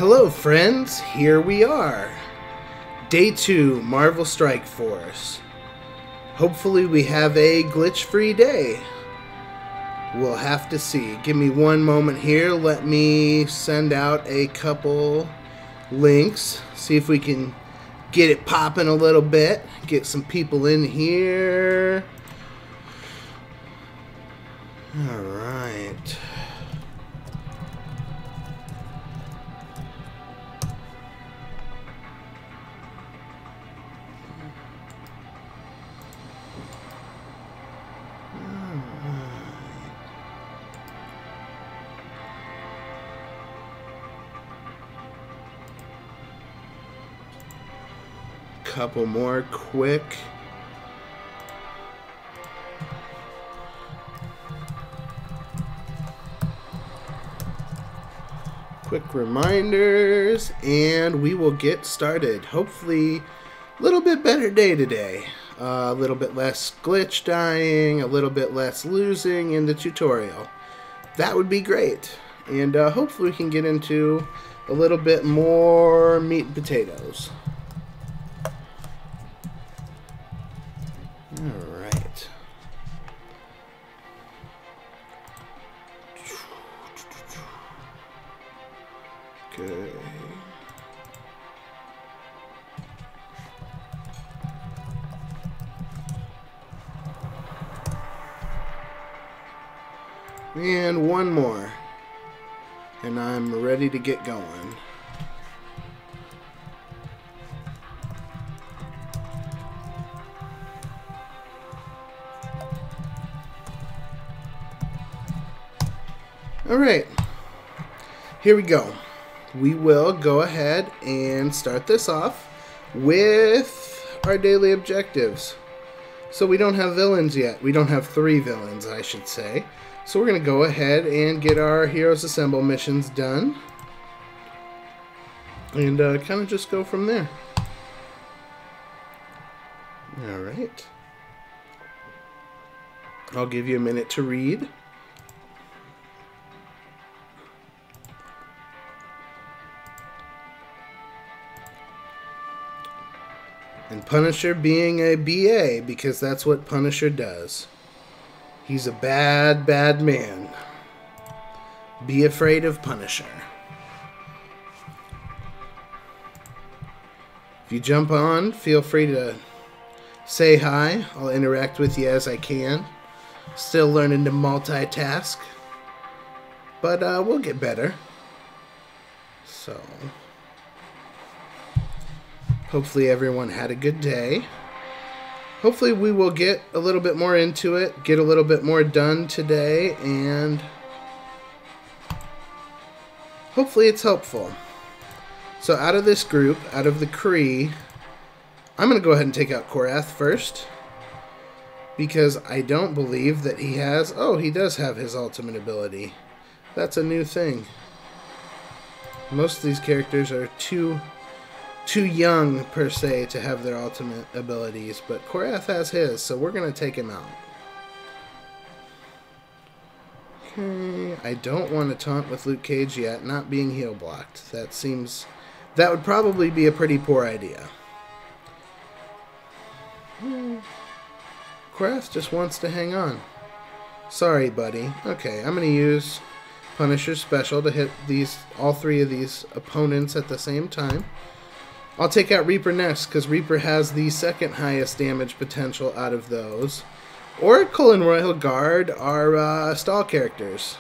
Hello friends, here we are. Day 2, Marvel Strike Force. Hopefully we have a glitch-free day. We'll have to see. Give me one moment here. Let me send out a couple links. See if we can get it popping a little bit. Get some people in here. Alright. Couple more quick reminders and we will get started. Hopefully a little bit better day today, a little bit less glitch dying, a little bit less losing in the tutorial. That would be great, and hopefully we can get into a little bit more meat and potatoes. Alright. Okay. And one more. And I'm ready to get going. Alright, here we go. We will go ahead and start this off with our daily objectives. So we don't have villains yet. We don't have 3 villains, I should say. So we're going to go ahead and get our Heroes Assemble missions done. And kind of just go from there. Alright. I'll give you a minute to read. And Punisher being a BA, because that's what Punisher does. He's a bad, bad man. Be afraid of Punisher. If you jump on, feel free to say hi. I'll interact with you as I can. Still learning to multitask. But we'll get better. So... hopefully everyone had a good day. Hopefully we will get a little bit more into it, get a little bit more done today, and hopefully it's helpful. So out of this group, out of the Kree, I'm going to go ahead and take out Korath first, because I don't believe that he has... oh, he does have his ultimate ability. That's a new thing. Most of these characters are too young, per se, to have their ultimate abilities, but Korath has his, so we're going to take him out. Okay, I don't want to taunt with Luke Cage yet, not being heal blocked. That would probably be a pretty poor idea. Korath just wants to hang on. Sorry, buddy. Okay, I'm going to use Punisher's special to hit all 3 of these opponents at the same time. I'll take out Reaper next, because Reaper has the second highest damage potential out of those. Oracle and Royal Guard are stall characters.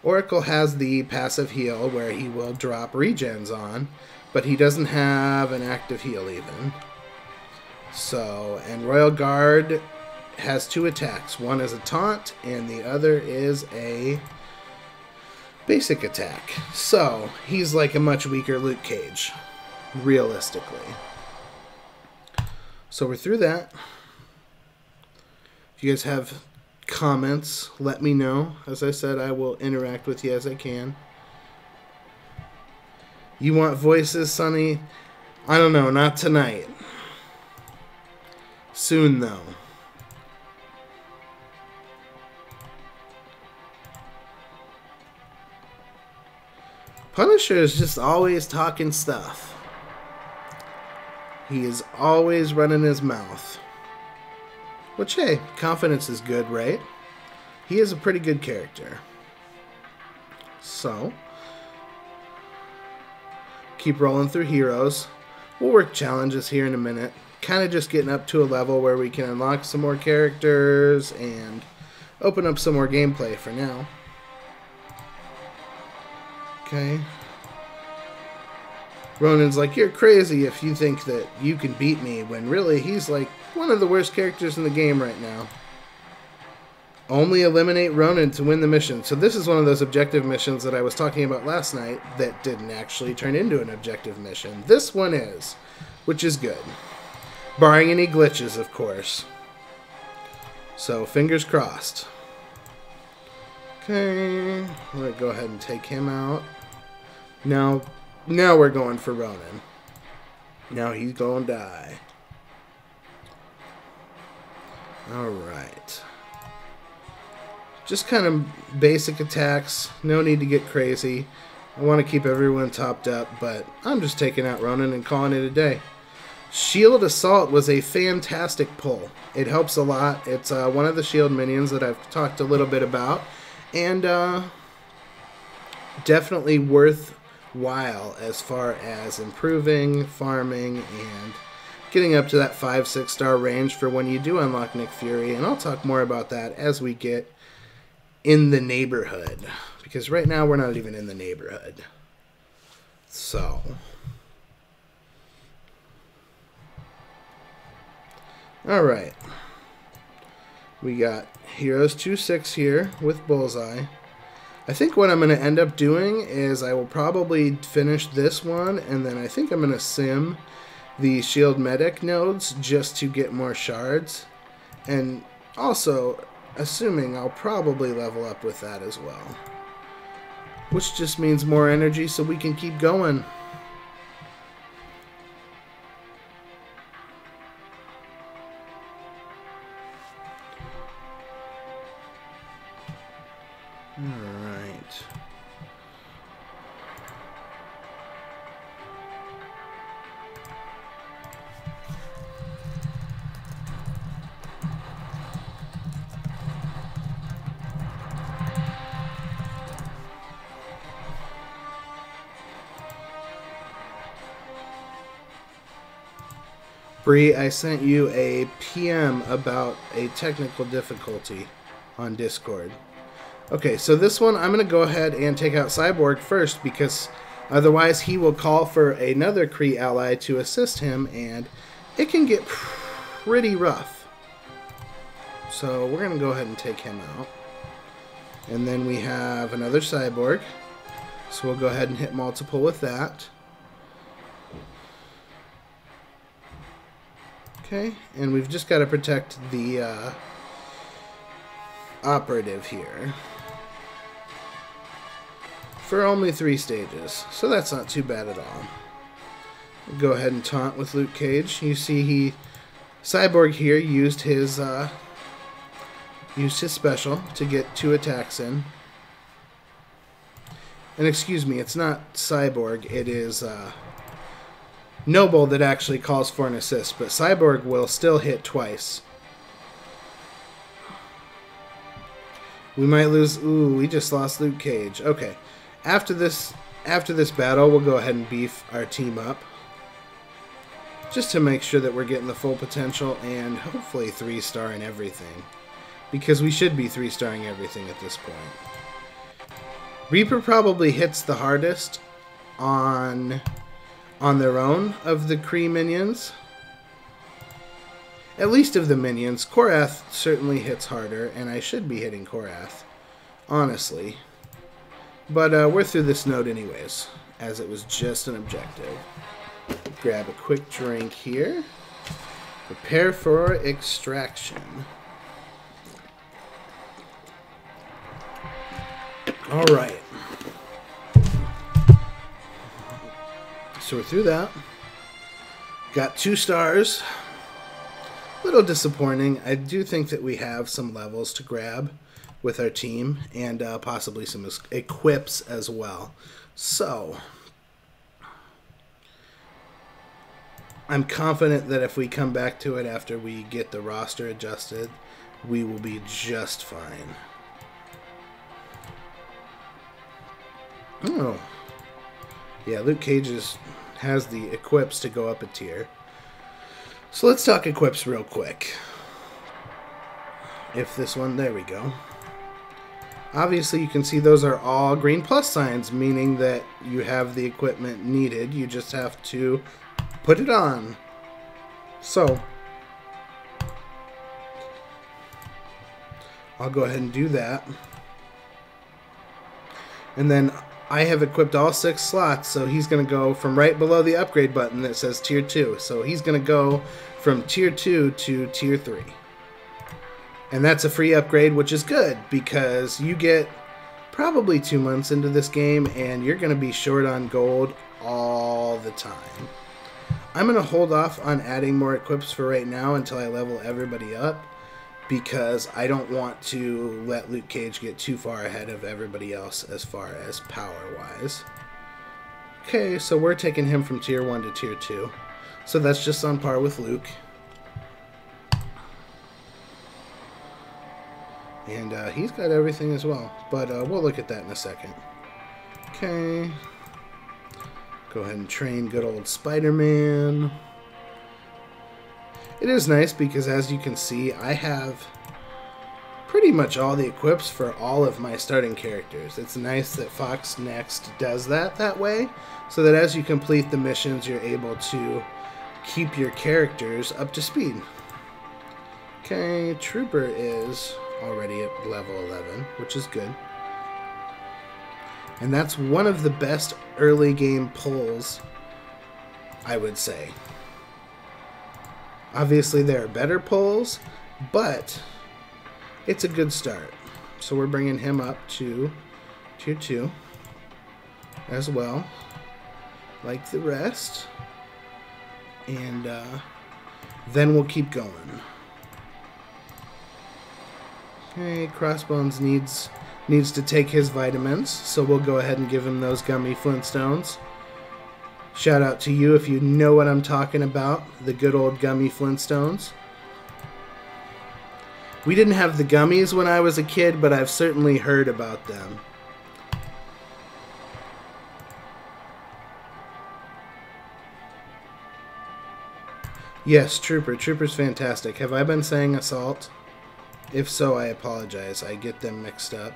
Oracle has the passive heal, where he will drop regens on, but he doesn't have an active heal even. So, and Royal Guard has 2 attacks. One is a taunt, and the other is a basic attack. So, he's like a much weaker Luke Cage. Realistically. So we're through that. If you guys have comments, let me know. As I said, I will interact with you as I can. You want voices, Sonny? I don't know, not tonight. Soon, though. Punisher is just always talking stuff. He is always running his mouth. Which, hey, confidence is good, right? He is a pretty good character. So, keep rolling through heroes. We'll work challenges here in a minute. Kind of just getting up to a level where we can unlock some more characters and open up some more gameplay for now. Okay. Ronan's like, you're crazy if you think that you can beat me, when really he's like one of the worst characters in the game right now. Only eliminate Ronan to win the mission. So this is one of those objective missions that I was talking about last night that didn't actually turn into an objective mission. This one is, which is good. Barring any glitches, of course. So, fingers crossed. Okay, I'm going to go ahead and take him out. Now we're going for Ronan. Now he's going to die. Alright. Just kind of basic attacks. No need to get crazy. I want to keep everyone topped up, but I'm just taking out Ronan and calling it a day. Shield Assault was a fantastic pull. It helps a lot. It's one of the shield minions that I've talked a little bit about. And definitely worthwhile as far as improving, farming, and getting up to that 5-6 star range for when you do unlock Nick Fury. And I'll talk more about that as we get in the neighborhood. Because right now we're not even in the neighborhood. So... Alright, we got Heroes 2-6 here with Bullseye. I think what I'm going to end up doing is I will probably finish this one, and then I think I'm going to sim the Shield Medic nodes just to get more shards. And also, assuming I'll probably level up with that as well. Which just means more energy so we can keep going. Alright. Bree, I sent you a PM about a technical difficulty on Discord. Okay, so this one, I'm going to go ahead and take out Cyborg first, because otherwise he will call for another Kree ally to assist him, and it can get pretty rough. So we're going to go ahead and take him out. And then we have another Cyborg, so we'll go ahead and hit multiple with that. Okay, and we've just got to protect the operative here. For only 3 stages, so that's not too bad at all. Go ahead and taunt with Luke Cage. You see Cyborg here used his special to get 2 attacks in. And excuse me, it's not Cyborg, it is Noble that actually calls for an assist, but Cyborg will still hit twice. We might lose. Ooh, we just lost Luke Cage. Okay. After this battle, we'll go ahead and beef our team up. Just to make sure that we're getting the full potential and hopefully 3-star in everything. Because we should be 3-starring everything at this point. Reaper probably hits the hardest on their own of the Kree minions. At least of the minions. Korath certainly hits harder, and I should be hitting Korath, honestly. But we're through this node anyways, as it was just an objective. Grab a quick drink here. Prepare for extraction. Alright. So we're through that. Got 2 stars. A little disappointing. I do think that we have some levels to grab with our team, and possibly some equips as well. So, I'm confident that if we come back to it after we get the roster adjusted, we will be just fine. Oh. Yeah, Luke Cage has the equips to go up a tier. So let's talk equips real quick. If this one, there we go. Obviously you can see those are all green plus signs, meaning that you have the equipment needed. You just have to put it on. So, I'll go ahead and do that. And then I have equipped all 6 slots, so he's going to go from right below the upgrade button that says Tier 2. So he's going to go from Tier 2 to Tier 3. And that's a free upgrade, which is good, because you get probably 2 months into this game, and you're going to be short on gold all the time. I'm going to hold off on adding more equips for right now until I level everybody up, because I don't want to let Luke Cage get too far ahead of everybody else as far as power-wise. Okay, so we're taking him from Tier 1 to Tier 2. So that's just on par with Luke. And he's got everything as well, but we'll look at that in a second. Okay. Go ahead and train good old Spider-Man. It is nice because, as you can see, I have pretty much all the equips for all of my starting characters. It's nice that Fox Next does that way, so that as you complete the missions, you're able to keep your characters up to speed. Okay, Trooper is already at level 11, which is good. And that's one of the best early game pulls, I would say. Obviously there are better pulls, but it's a good start. So we're bringing him up to Tier 2 as well, like the rest. And then we'll keep going. Okay, Crossbones needs to take his vitamins, so we'll go ahead and give him those gummy Flintstones. Shout out to you if you know what I'm talking about, the good old gummy Flintstones. We didn't have the gummies when I was a kid, but I've certainly heard about them. Yes, Trooper. Trooper's fantastic. Have I been saying Assault? If so, I apologize. I get them mixed up.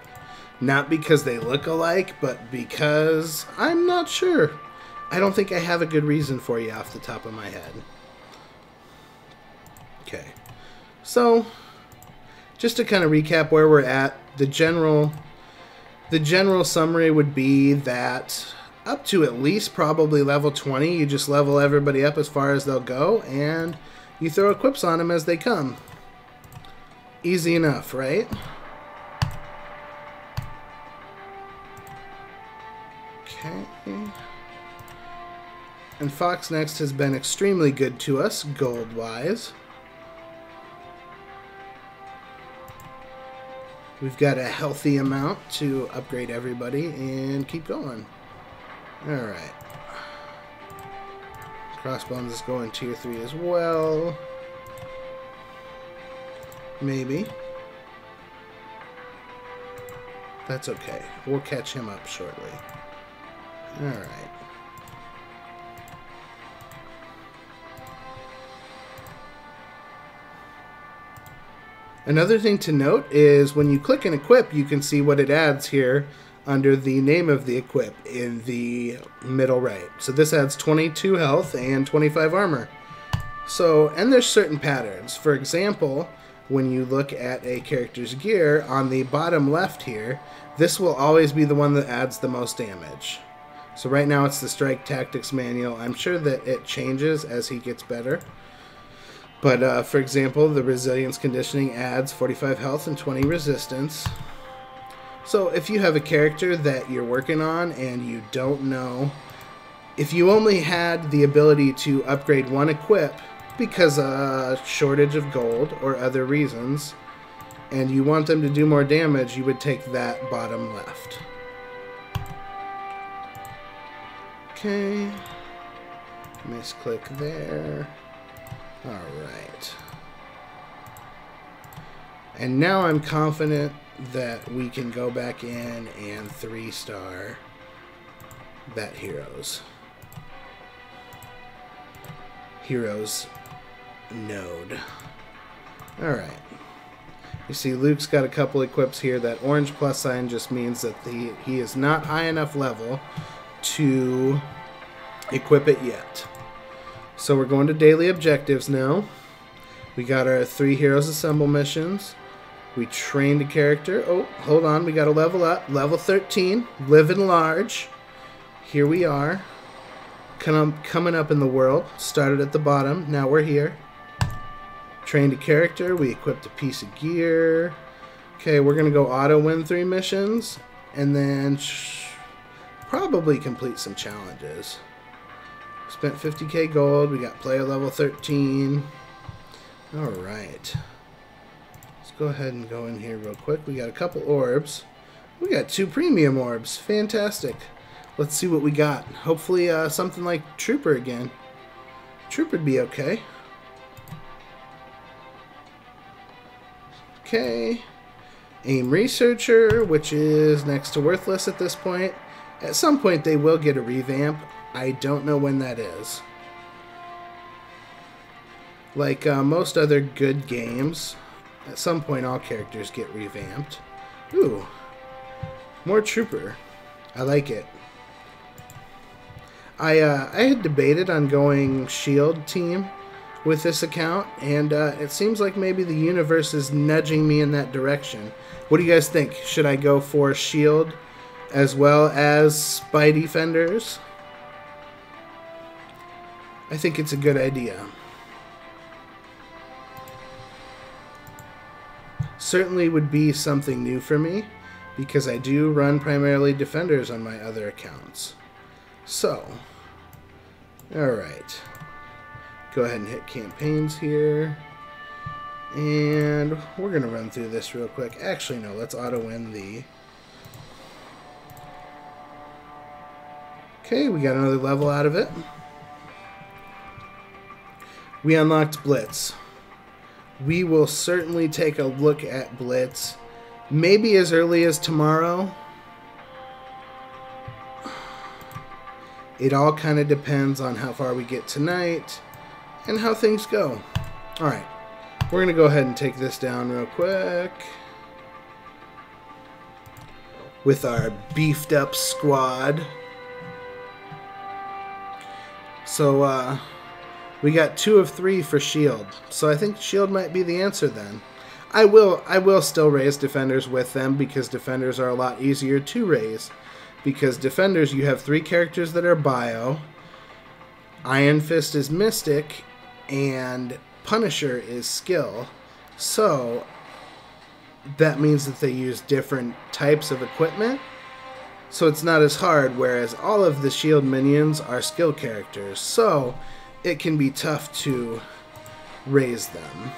Not because they look alike, but because I'm not sure. I don't think I have a good reason for you off the top of my head. Okay. So, just to kind of recap where we're at, the general summary would be that up to at least probably level 20, you just level everybody up as far as they'll go, and you throw equips on them as they come. Easy enough, right? Okay. And Fox Next has been extremely good to us, gold-wise. We've got a healthy amount to upgrade everybody and keep going. Alright. Crossbones is going Tier 3 as well. Maybe. That's okay. We'll catch him up shortly. Alright. Another thing to note is when you click an equip, you can see what it adds here under the name of the equip in the middle right. So this adds 22 health and 25 armor. So, and there's certain patterns. For example, when you look at a character's gear, on the bottom left here, this will always be the one that adds the most damage. So right now it's the Strike Tactics Manual. I'm sure that it changes as he gets better. But for example, the Resilience Conditioning adds 45 health and 20 resistance. So if you have a character that you're working on and you don't know, if you only had the ability to upgrade one equip because of shortage of gold or other reasons, and you want them to do more damage, you would take that bottom left. Okay. Misclick there. Alright. And now I'm confident that we can go back in and 3-star that heroes node. Alright. You see Luke's got a couple equips here. That orange plus sign just means that he is not high enough level to equip it yet. So we're going to daily objectives now. We got our 3 heroes assemble missions. We trained a character. Oh, hold on. We got to level up. Level 13. Living large. Here we are. Coming up in the world. Started at the bottom. Now we're here. Trained a character. We equipped a piece of gear. Okay, we're going to go auto win 3 missions. And then probably complete some challenges. Spent 50k gold. We got player level 13. Alright. Let's go ahead and go in here real quick. We got a couple orbs. We got 2 premium orbs. Fantastic. Let's see what we got. Hopefully something like Trooper again. Trooper'd be okay. Okay. Aim Researcher, which is next to worthless at this point. At some point they will get a revamp. I don't know when that is. Like most other good games, at some point all characters get revamped. Ooh, more Trooper. I like it. I had debated on going Shield team with this account, and it seems like maybe the universe is nudging me in that direction. What do you guys think? Should I go for Shield as well as Spy Defenders? I think it's a good idea. Certainly would be something new for me, because I do run primarily Defenders on my other accounts. So, alright. Go ahead and hit campaigns here. And we're going to run through this real quick. Actually, no, let's auto-win the... Okay, we got another level out of it. We unlocked Blitz. We will certainly take a look at Blitz. Maybe as early as tomorrow. It all kind of depends on how far we get tonight and how things go. Alright, we're going to go ahead and take this down real quick with our beefed up squad. So, we got 2 of 3 for Shield. So I think Shield might be the answer then. I will still raise Defenders with them, because Defenders are a lot easier to raise. Because Defenders, you have 3 characters that are bio, Iron Fist is Mystic, and Punisher is Skill. So that means that they use different types of equipment. So it's not as hard, whereas all of the Shield minions are skill characters. So it can be tough to raise them,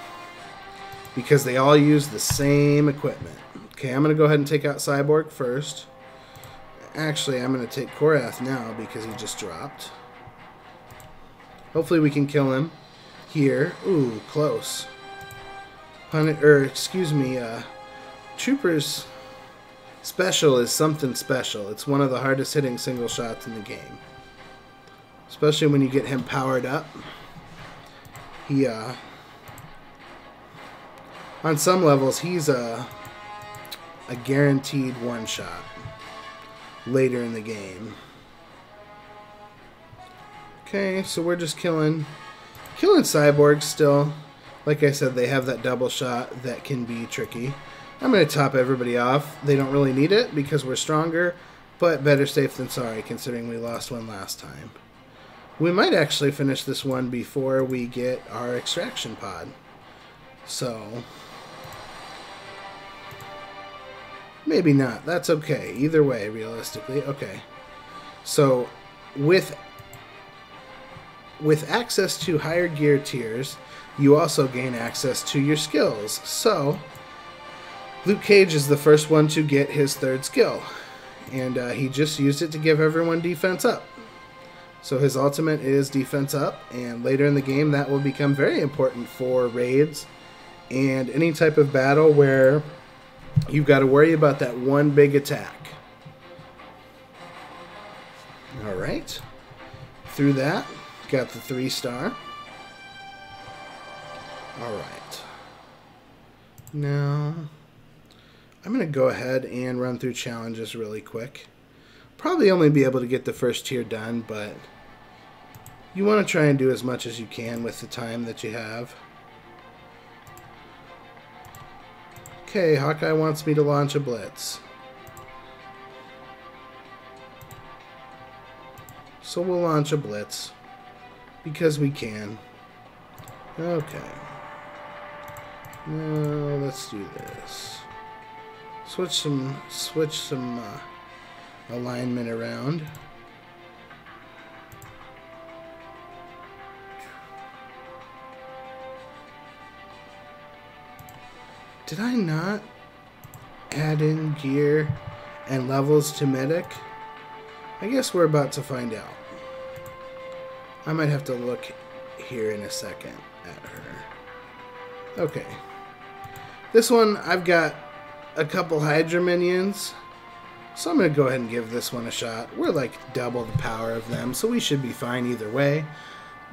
because they all use the same equipment. Okay, I'm going to go ahead and take out Cyborg first. Actually, I'm going to take Korath now because he just dropped. Hopefully we can kill him here. Ooh, close. Trooper's special is something special. It's one of the hardest hitting single shots in the game. Especially when you get him powered up. He, on some levels, he's a guaranteed one-shot later in the game. Okay, so we're just killing cyborgs still. Like I said, they have that double shot that can be tricky. I'm going to top everybody off. They don't really need it because we're stronger, but better safe than sorry considering we lost one last time. We might actually finish this one before we get our extraction pod. So, maybe not. That's okay. Either way, realistically. Okay. So, with access to higher gear tiers, you also gain access to your skills. So, Luke Cage is the first one to get his 3rd skill. And he just used it to give everyone defense up. So his ultimate is defense up, and later in the game that will become very important for raids and any type of battle where you've got to worry about that one big attack. Alright. Through that, got the 3-star. Alright. Now, I'm going to go ahead and run through challenges really quick. Probably only be able to get the first tier done, but you want to try and do as much as you can with the time that you have. Okay, Hawkeye wants me to launch a blitz. So we'll launch a blitz because we can. Okay. Now let's do this. Switch some alignment around. Did I not add in gear and levels to Medic? I guess we're about to find out. I might have to look here in a second at her. Okay. This one, I've got a couple Hydra minions, so I'm going to go ahead and give this one a shot. We're like double the power of them, so we should be fine either way.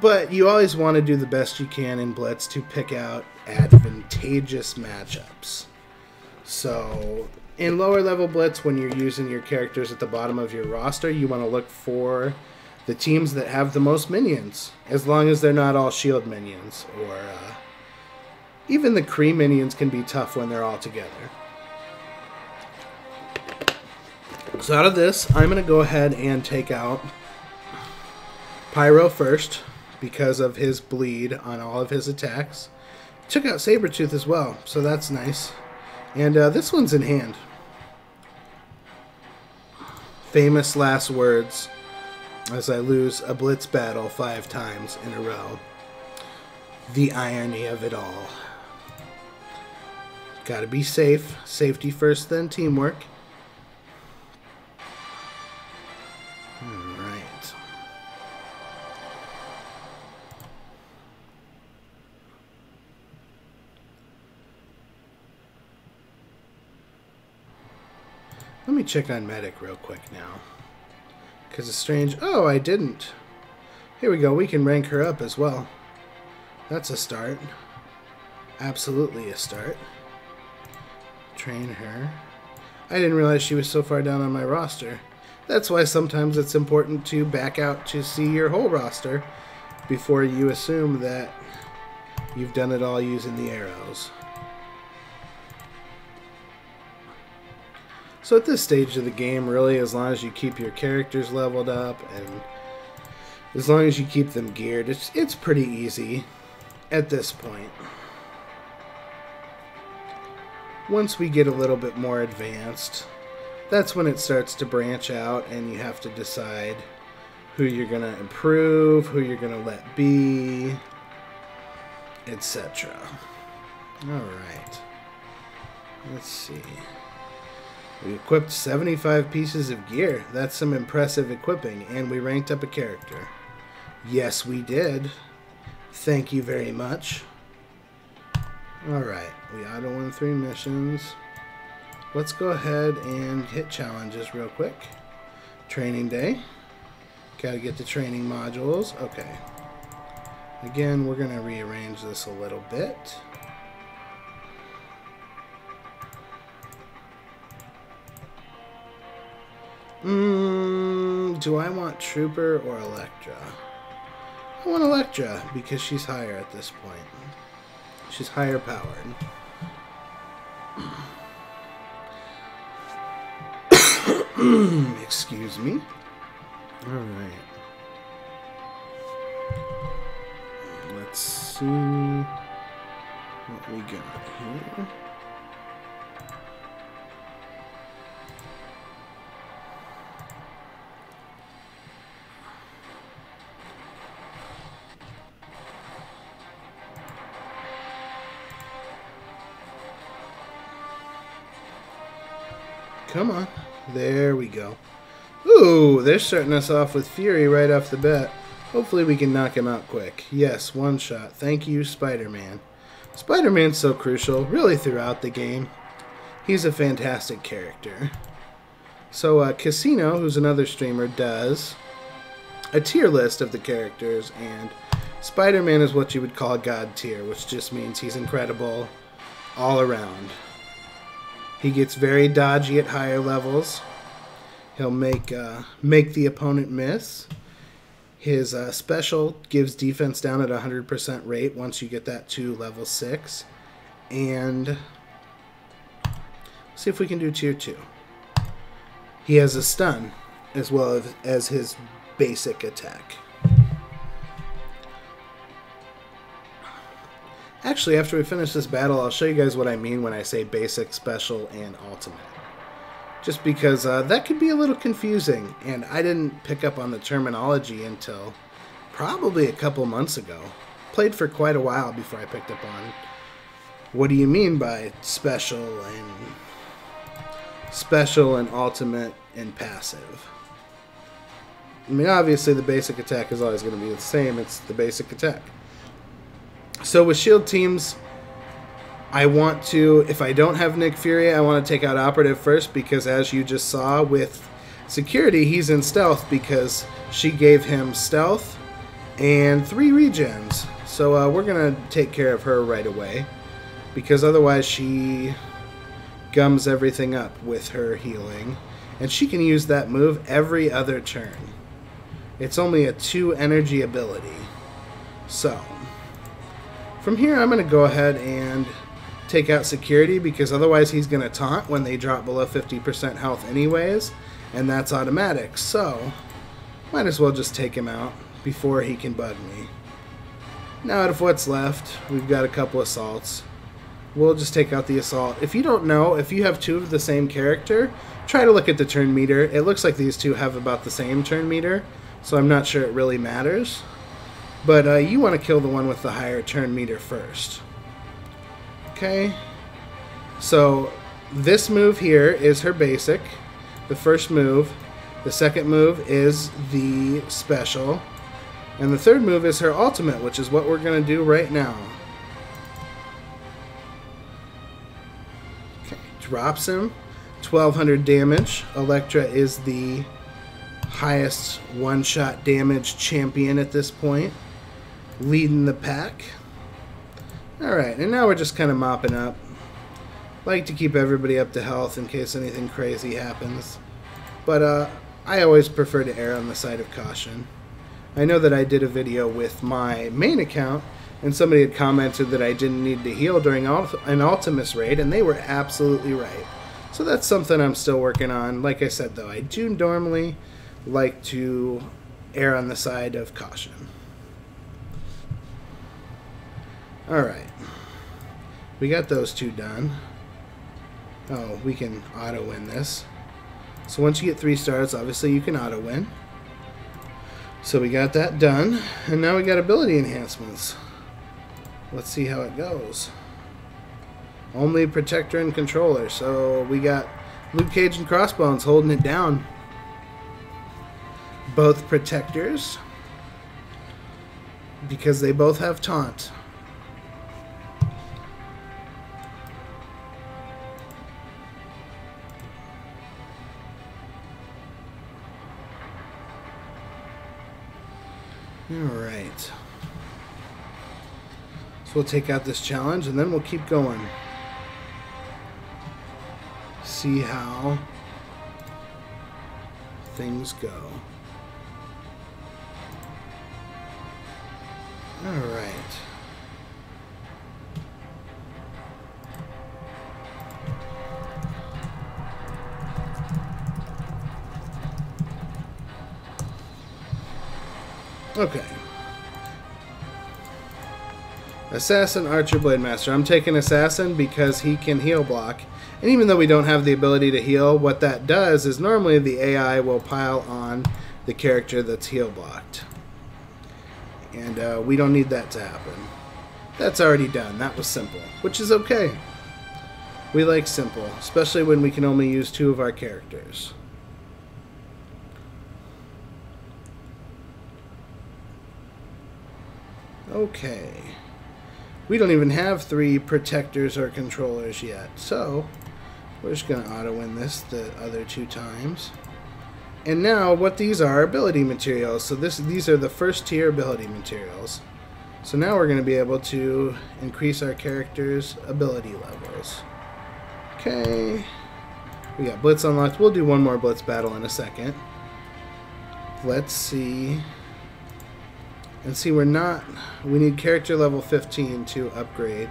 But you always want to do the best you can in Blitz to pick out advantageous matchups. So, in lower level Blitz, when you're using your characters at the bottom of your roster, you want to look for the teams that have the most minions, as long as they're not all shield minions, or even the Kree minions can be tough when they're all together. So out of this, I'm going to go ahead and take out Pyro first, because of his bleed on all of his attacks. Took out Sabretooth as well, so that's nice. And this one's in hand. Famous last words as I lose a Blitz battle 5 times in a row. The irony of it all. Gotta be safe. Safety first, then teamwork. Alright. Let me check on Medic real quick now. Because it's strange. Oh, I didn't. Here we go. We can rank her up as well. That's a start. Absolutely a start. Train her. I didn't realize she was so far down on my roster. That's why sometimes it's important to back out to see your whole roster before you assume that you've done it all using the arrows. So at this stage of the game, really, as long as you keep your characters leveled up and as long as you keep them geared, it's pretty easy at this point. Once we get a little bit more advanced, that's when it starts to branch out and you have to decide who you're going to improve, who you're going to let be, etc. Alright. Let's see. We equipped 75 pieces of gear. That's some impressive equipping, and we ranked up a character. Yes, we did. Thank you very much. Alright, we auto-won 3 missions. Let's go ahead and hit challenges real quick. Training day. Gotta get the training modules. Okay. Again, we're going to rearrange this a little bit. Do I want Trooper or Elektra? I want Elektra because she's higher at this point. She's higher powered. Excuse me. Alright. Let's see what we got here. Come on. There we go. Ooh, they're starting us off with Fury right off the bat. Hopefully we can knock him out quick. Yes, one shot. Thank you, Spider-Man. Spider-Man's so crucial, really throughout the game. He's a fantastic character. So Casino, who's another streamer, does a tier list of the characters, and Spider-Man is what you would call God tier, which just means he's incredible all around. He gets very dodgy at higher levels. He'll make the opponent miss. His special gives defense down at 100% rate once you get that to level 6. And see if we can do tier 2. He has a stun as well as his basic attack. Actually, after we finish this battle, I'll show you guys what I mean when I say basic, special, and ultimate. Just because that could be a little confusing, and I didn't pick up on the terminology until probably a couple months ago. Played for quite a while before I picked up on what do you mean by special and ultimate and passive. I mean, obviously the basic attack is always going to be the same. It's the basic attack. So with shield teams, I want to, if I don't have Nick Fury, I want to take out Operative first, because as you just saw with Security, he's in stealth because she gave him stealth and 3 regens. So we're going to take care of her right away, because otherwise she gums everything up with her healing. And she can use that move every other turn. It's only a 2 energy ability. So from here, I'm going to go ahead and take out Security, because otherwise he's going to taunt when they drop below 50% health anyways, and that's automatic. So might as well just take him out before he can bug me. Now out of what's left, we've got a couple assaults. We'll just take out the assault. If you don't know, if you have 2 of the same character, try to look at the turn meter. It looks like these 2 have about the same turn meter, so I'm not sure it really matters. But you want to kill the one with the higher turn meter first. Okay, so this move here is her basic, the first move. The second move is the special. And the third move is her ultimate, which is what we're going to do right now. Okay, drops him. 1200 damage. Elektra is the highest one-shot damage champion at this point, leading the pack. Alright, and now we're just kind of mopping up. Like to keep everybody up to health in case anything crazy happens. But I always prefer to err on the side of caution. I know that I did a video with my main account, and somebody had commented that I didn't need to heal during an Ultimus raid, and they were absolutely right. So that's something I'm still working on. Like I said, though, I do normally like to err on the side of caution. Alright, we got those 2 done. Oh, we can auto-win this. So once you get 3 stars, obviously you can auto-win. So we got that done, and now we got ability enhancements. Let's see how it goes. Only Protector and Controller, so we got Luke Cage and Crossbones holding it down. Both Protectors, because they both have Taunt. Alright. So we'll take out this challenge and then we'll keep going. See how things go. Alright. Okay. Assassin, Archer, Blade Master. I'm taking Assassin because he can heal block. And even though we don't have the ability to heal, what that does is normally the AI will pile on the character that's heal blocked. And we don't need that to happen. That's already done. That was simple, which is okay. We like simple, especially when we can only use 2 of our characters. Okay. We don't even have 3 protectors or controllers yet, so we're just going to auto-win this the other 2 times. And now what these are ability materials. So these are the first tier ability materials. So now we're going to be able to increase our character's ability levels. Okay. We got Blitz unlocked. We'll do one more Blitz battle in a second. Let's see. And see, we need character level 15 to upgrade.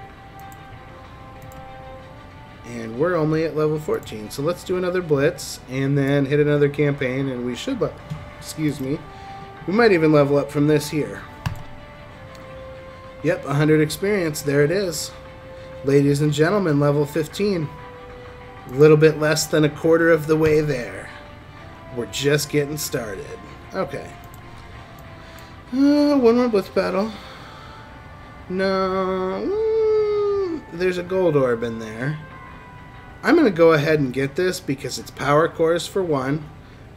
And we're only at level 14. So let's do another Blitz and then hit another campaign and we should, excuse me, we might even level up from this here. Yep, 100 experience. There it is. Ladies and gentlemen, level 15. A little bit less than a quarter of the way there. We're just getting started. Okay. One more Blitz battle. No. There's a gold orb in there. I'm going to go ahead and get this because it's power cores for one.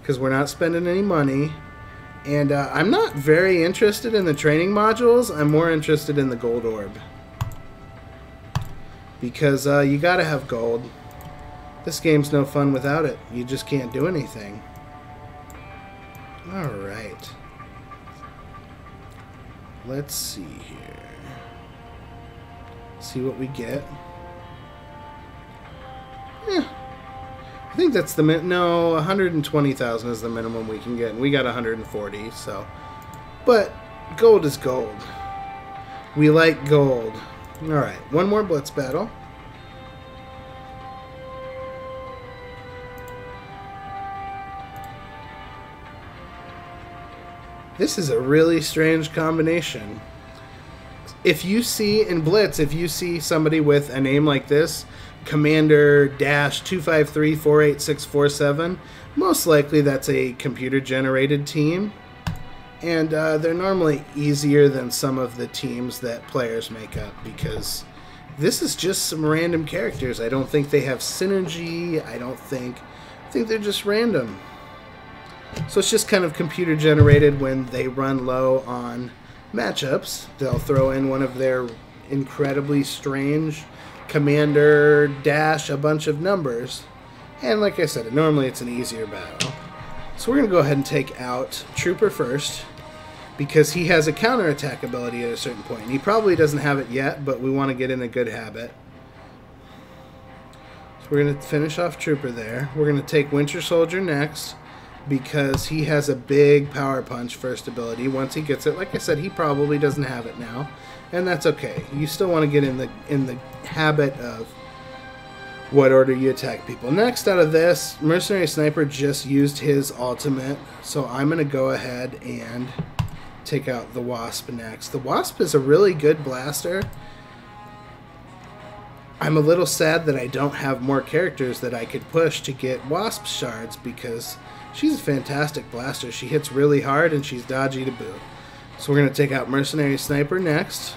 Because we're not spending any money. And I'm not very interested in the training modules. I'm more interested in the gold orb. Because you got to have gold. This game's no fun without it. You just can't do anything. Alright. Let's see here. See what we get. I think that's the no, 120,000 is the minimum we can get, and we got 140. So, but gold is gold. We like gold. All right, one more Blitz battle. This is a really strange combination. If you see in Blitz, if you see somebody with a name like this, Commander-253-48647, most likely that's a computer-generated team. And they're normally easier than some of the teams that players make up because this is just some random characters. I don't think they have synergy. I think they're just random. So it's just kind of computer generated when they run low on matchups. They'll throw in one of their incredibly strange commander dash a bunch of numbers. And like I said, normally it's an easier battle. So we're going to go ahead and take out Trooper first because he has a counterattack ability at a certain point. He probably doesn't have it yet, but we want to get in a good habit. So we're going to finish off Trooper there. We're going to take Winter Soldier next, because he has a big power punch first ability. Once he gets it, like I said, he probably doesn't have it now, and that's okay. You still want to get in the habit of what order you attack people. Next out of this, Mercenary Sniper just used his ultimate, so I'm going to go ahead and take out the Wasp next. The Wasp is a really good blaster. I'm a little sad that I don't have more characters that I could push to get Wasp shards because she's a fantastic blaster. She hits really hard and she's dodgy to boot. So we're going to take out Mercenary Sniper next.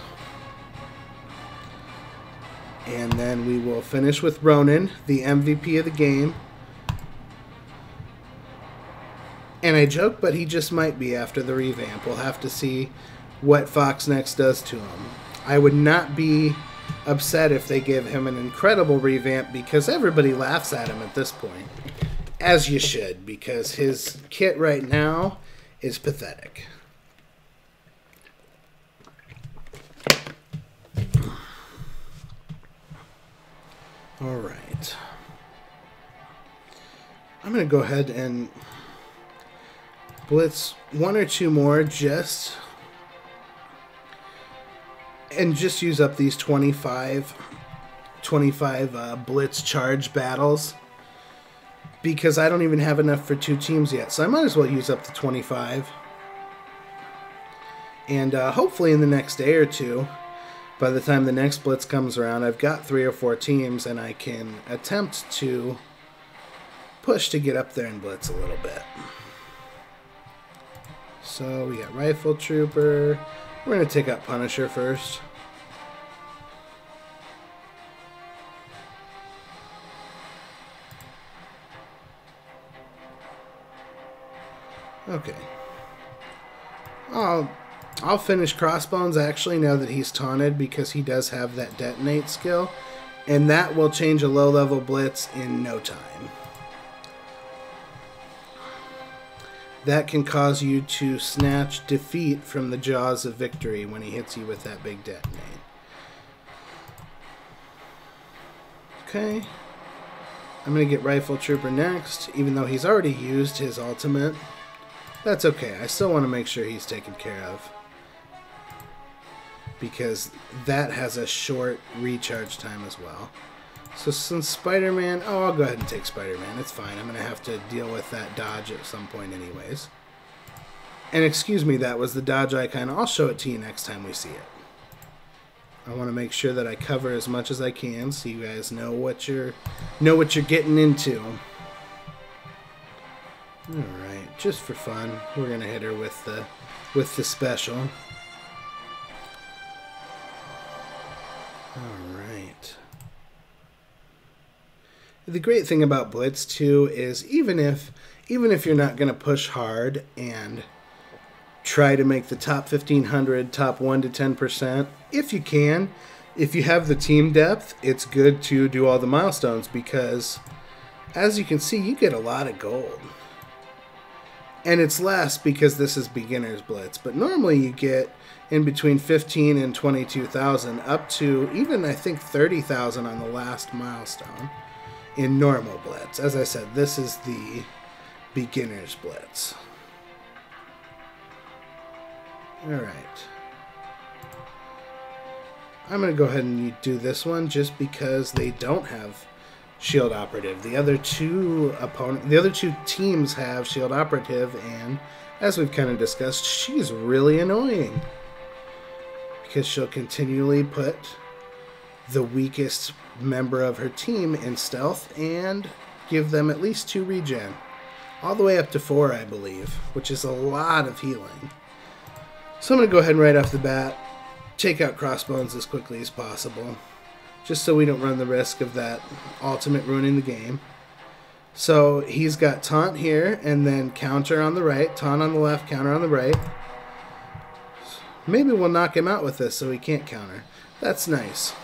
And then we will finish with Ronin, the MVP of the game. And I joke, but he just might be after the revamp. We'll have to see what Fox Next does to him. I would not be upset if they give him an incredible revamp because everybody laughs at him at this point. As you should, because his kit right now is pathetic. Alright. I'm going to go ahead and blitz one or two more just use up these 25 blitz charge battles because I don't even have enough for 2 teams yet, so I might as well use up the 25. And hopefully in the next day or two, by the time the next blitz comes around, I've got 3 or 4 teams and I can attempt to push to get up there and blitz a little bit. So we got Rifle Trooper. We're going to take out Punisher first. Okay. I'll finish Crossbones actually now that he's taunted, because he does have that detonate skill, and that will change a low-level blitz in no time. That can cause you to snatch defeat from the jaws of victory when he hits you with that big detonate. Okay. I'm going to get Rifle Trooper next, even though he's already used his ultimate. That's okay. I still want to make sure he's taken care of, because that has a short recharge time as well. So since Spider-Man... Oh, I'll go ahead and take Spider-Man. It's fine. I'm going to have to deal with that dodge at some point anyways. And excuse me, that was the dodge icon. I'll show it to you next time we see it. I want to make sure that I cover as much as I can so you guys know what you're getting into. Alright, just for fun, we're going to hit her with the special. Alright. The great thing about Blitz too is even if you're not going to push hard and try to make the top 1500 top 1 to 10%, if you can, if you have the team depth, it's good to do all the milestones, because as you can see, you get a lot of gold. And it's less because this is beginner's Blitz, but normally you get in between 15 and 22,000, up to even I think 30,000 on the last milestone in normal Blitz. As I said, this is the beginner's Blitz. Alright. I'm going to go ahead and do this one just because they don't have Shield Operative. The other two teams have Shield Operative, and as we've kind of discussed, she's really annoying because she'll continually put the weakest member of her team in stealth and give them at least 2 regen. All the way up to 4, I believe, which is a lot of healing. So I'm going to go ahead and right off the bat take out Crossbones as quickly as possible, just so we don't run the risk of that ultimate ruining the game. So he's got taunt here, and then counter on the right, taunt on the left, counter on the right. Maybe we'll knock him out with this so he can't counter. That's nice.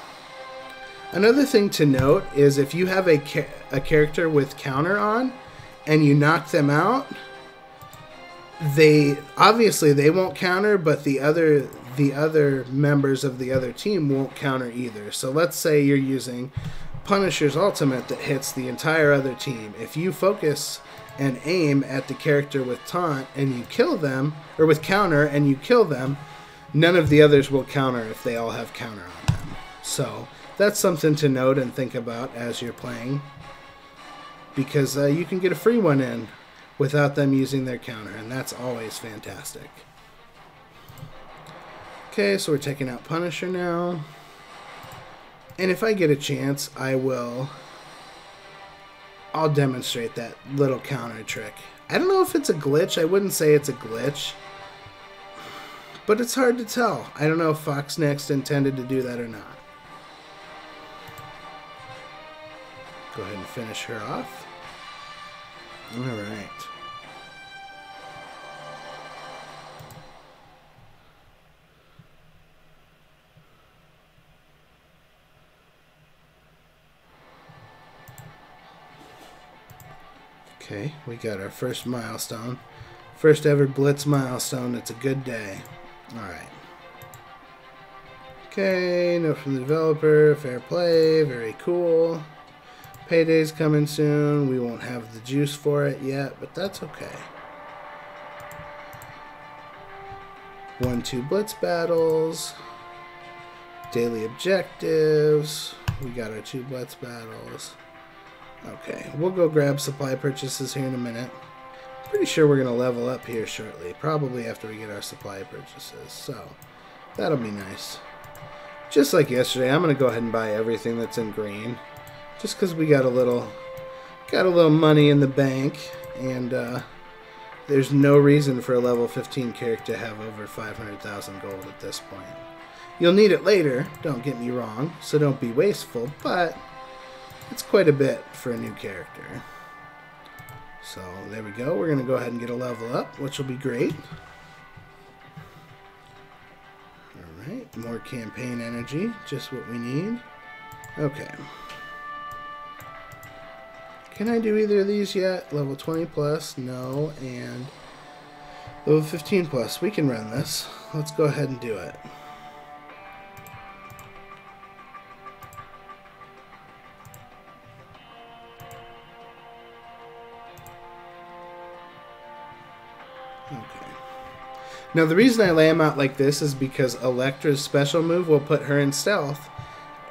Another thing to note is if you have a character with counter on and you knock them out, they won't counter, but the other members of the other team won't counter either. So let's say you're using Punisher's ultimate that hits the entire other team. If you focus and aim at the character with taunt and you kill them, or with counter and you kill them, none of the others will counter if they all have counter on them. So that's something to note and think about as you're playing, because you can get a free one in without them using their counter, and that's always fantastic. Okay, so we're taking out Punisher now. And if I get a chance, I'll demonstrate that little counter trick. I don't know if it's a glitch. I wouldn't say it's a glitch, but it's hard to tell. I don't know if Fox Next intended to do that or not. Go ahead and finish her off. Alright. Okay, we got our first milestone. First ever Blitz milestone. It's a good day. Alright. Okay, note from the developer. Fair play. Very cool. Payday's coming soon. We won't have the juice for it yet, but that's okay. 1-2 Blitz battles. Daily objectives. We got our 2 Blitz battles. Okay, we'll go grab supply purchases here in a minute. Pretty sure we're going to level up here shortly, probably after we get our supply purchases, so that'll be nice. Just like yesterday, I'm going to go ahead and buy everything that's in green, just because we got a little money in the bank, and there's no reason for a level 15 character to have over 500,000 gold at this point. You'll need it later, don't get me wrong, so don't be wasteful, but it's quite a bit for a new character. So there we go. We're going to go ahead and get a level up, which will be great. more campaign energy, just what we need. Okay. Can I do either of these yet? Level 20 plus? No. And level 15 plus. We can run this. Let's go ahead and do it. Okay. Now the reason I lay them out like this is because Elektra's special move will put her in stealth,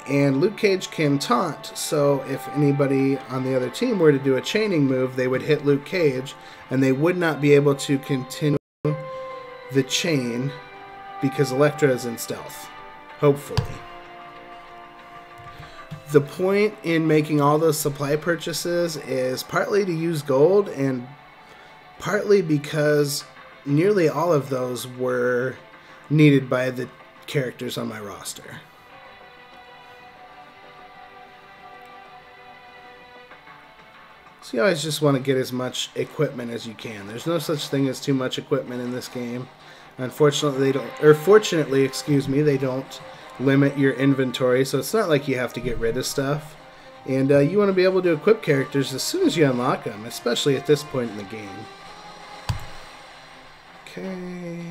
and Luke Cage can taunt, so if anybody on the other team were to do a chaining move, they would hit Luke Cage, and they would not be able to continue the chain because Elektra is in stealth, hopefully. The point in making all those supply purchases is partly to use gold, and partly because nearly all of those were needed by the characters on my roster. So you always just want to get as much equipment as you can. There's no such thing as too much equipment in this game. Unfortunately, fortunately, excuse me, they don't limit your inventory, so it's not like you have to get rid of stuff. And you want to be able to equip characters as soon as you unlock them, especially at this point in the game. Okay.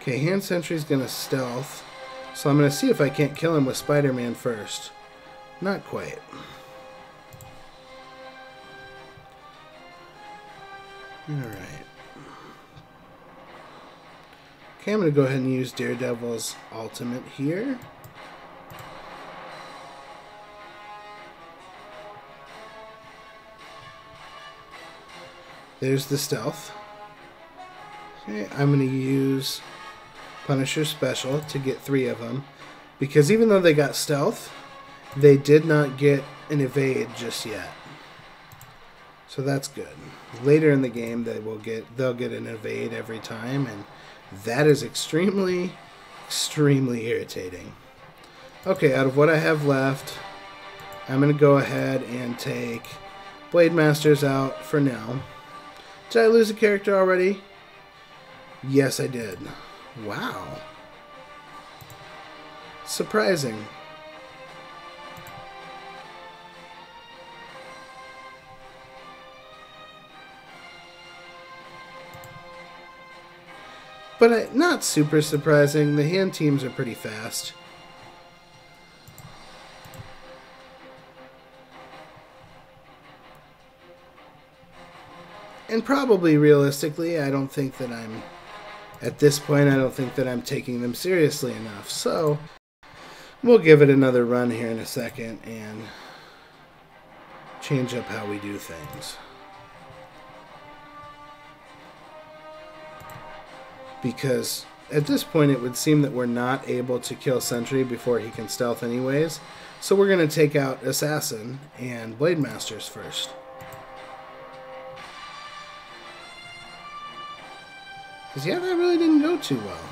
Okay, Hand Sentry's gonna stealth, so I'm gonna see if I can't kill him with Spider-Man first. Not quite. Alright. Okay, I'm gonna go ahead and use Daredevil's ultimate here. There's the stealth. Okay, I'm gonna use Punisher Special to get 3 of them, because even though they got stealth, they did not get an evade just yet. So that's good. Later in the game, they'll get an evade every time, and that is extremely irritating. Okay, out of what I have left, I'm gonna go ahead and take Blade Masters out for now. Did I lose a character already? Yes, I did. Wow. Surprising. But not super surprising. The hand teams are pretty fast. And probably realistically, I don't think that I'm... At this point, I don't think that I'm taking them seriously enough. So, we'll give it another run here in a second and change up how we do things. Because at this point, it would seem that we're not able to kill Sentry before he can stealth anyways. So we're going to take out Assassin and Blade Masters first. Because, yeah, that really didn't go too well.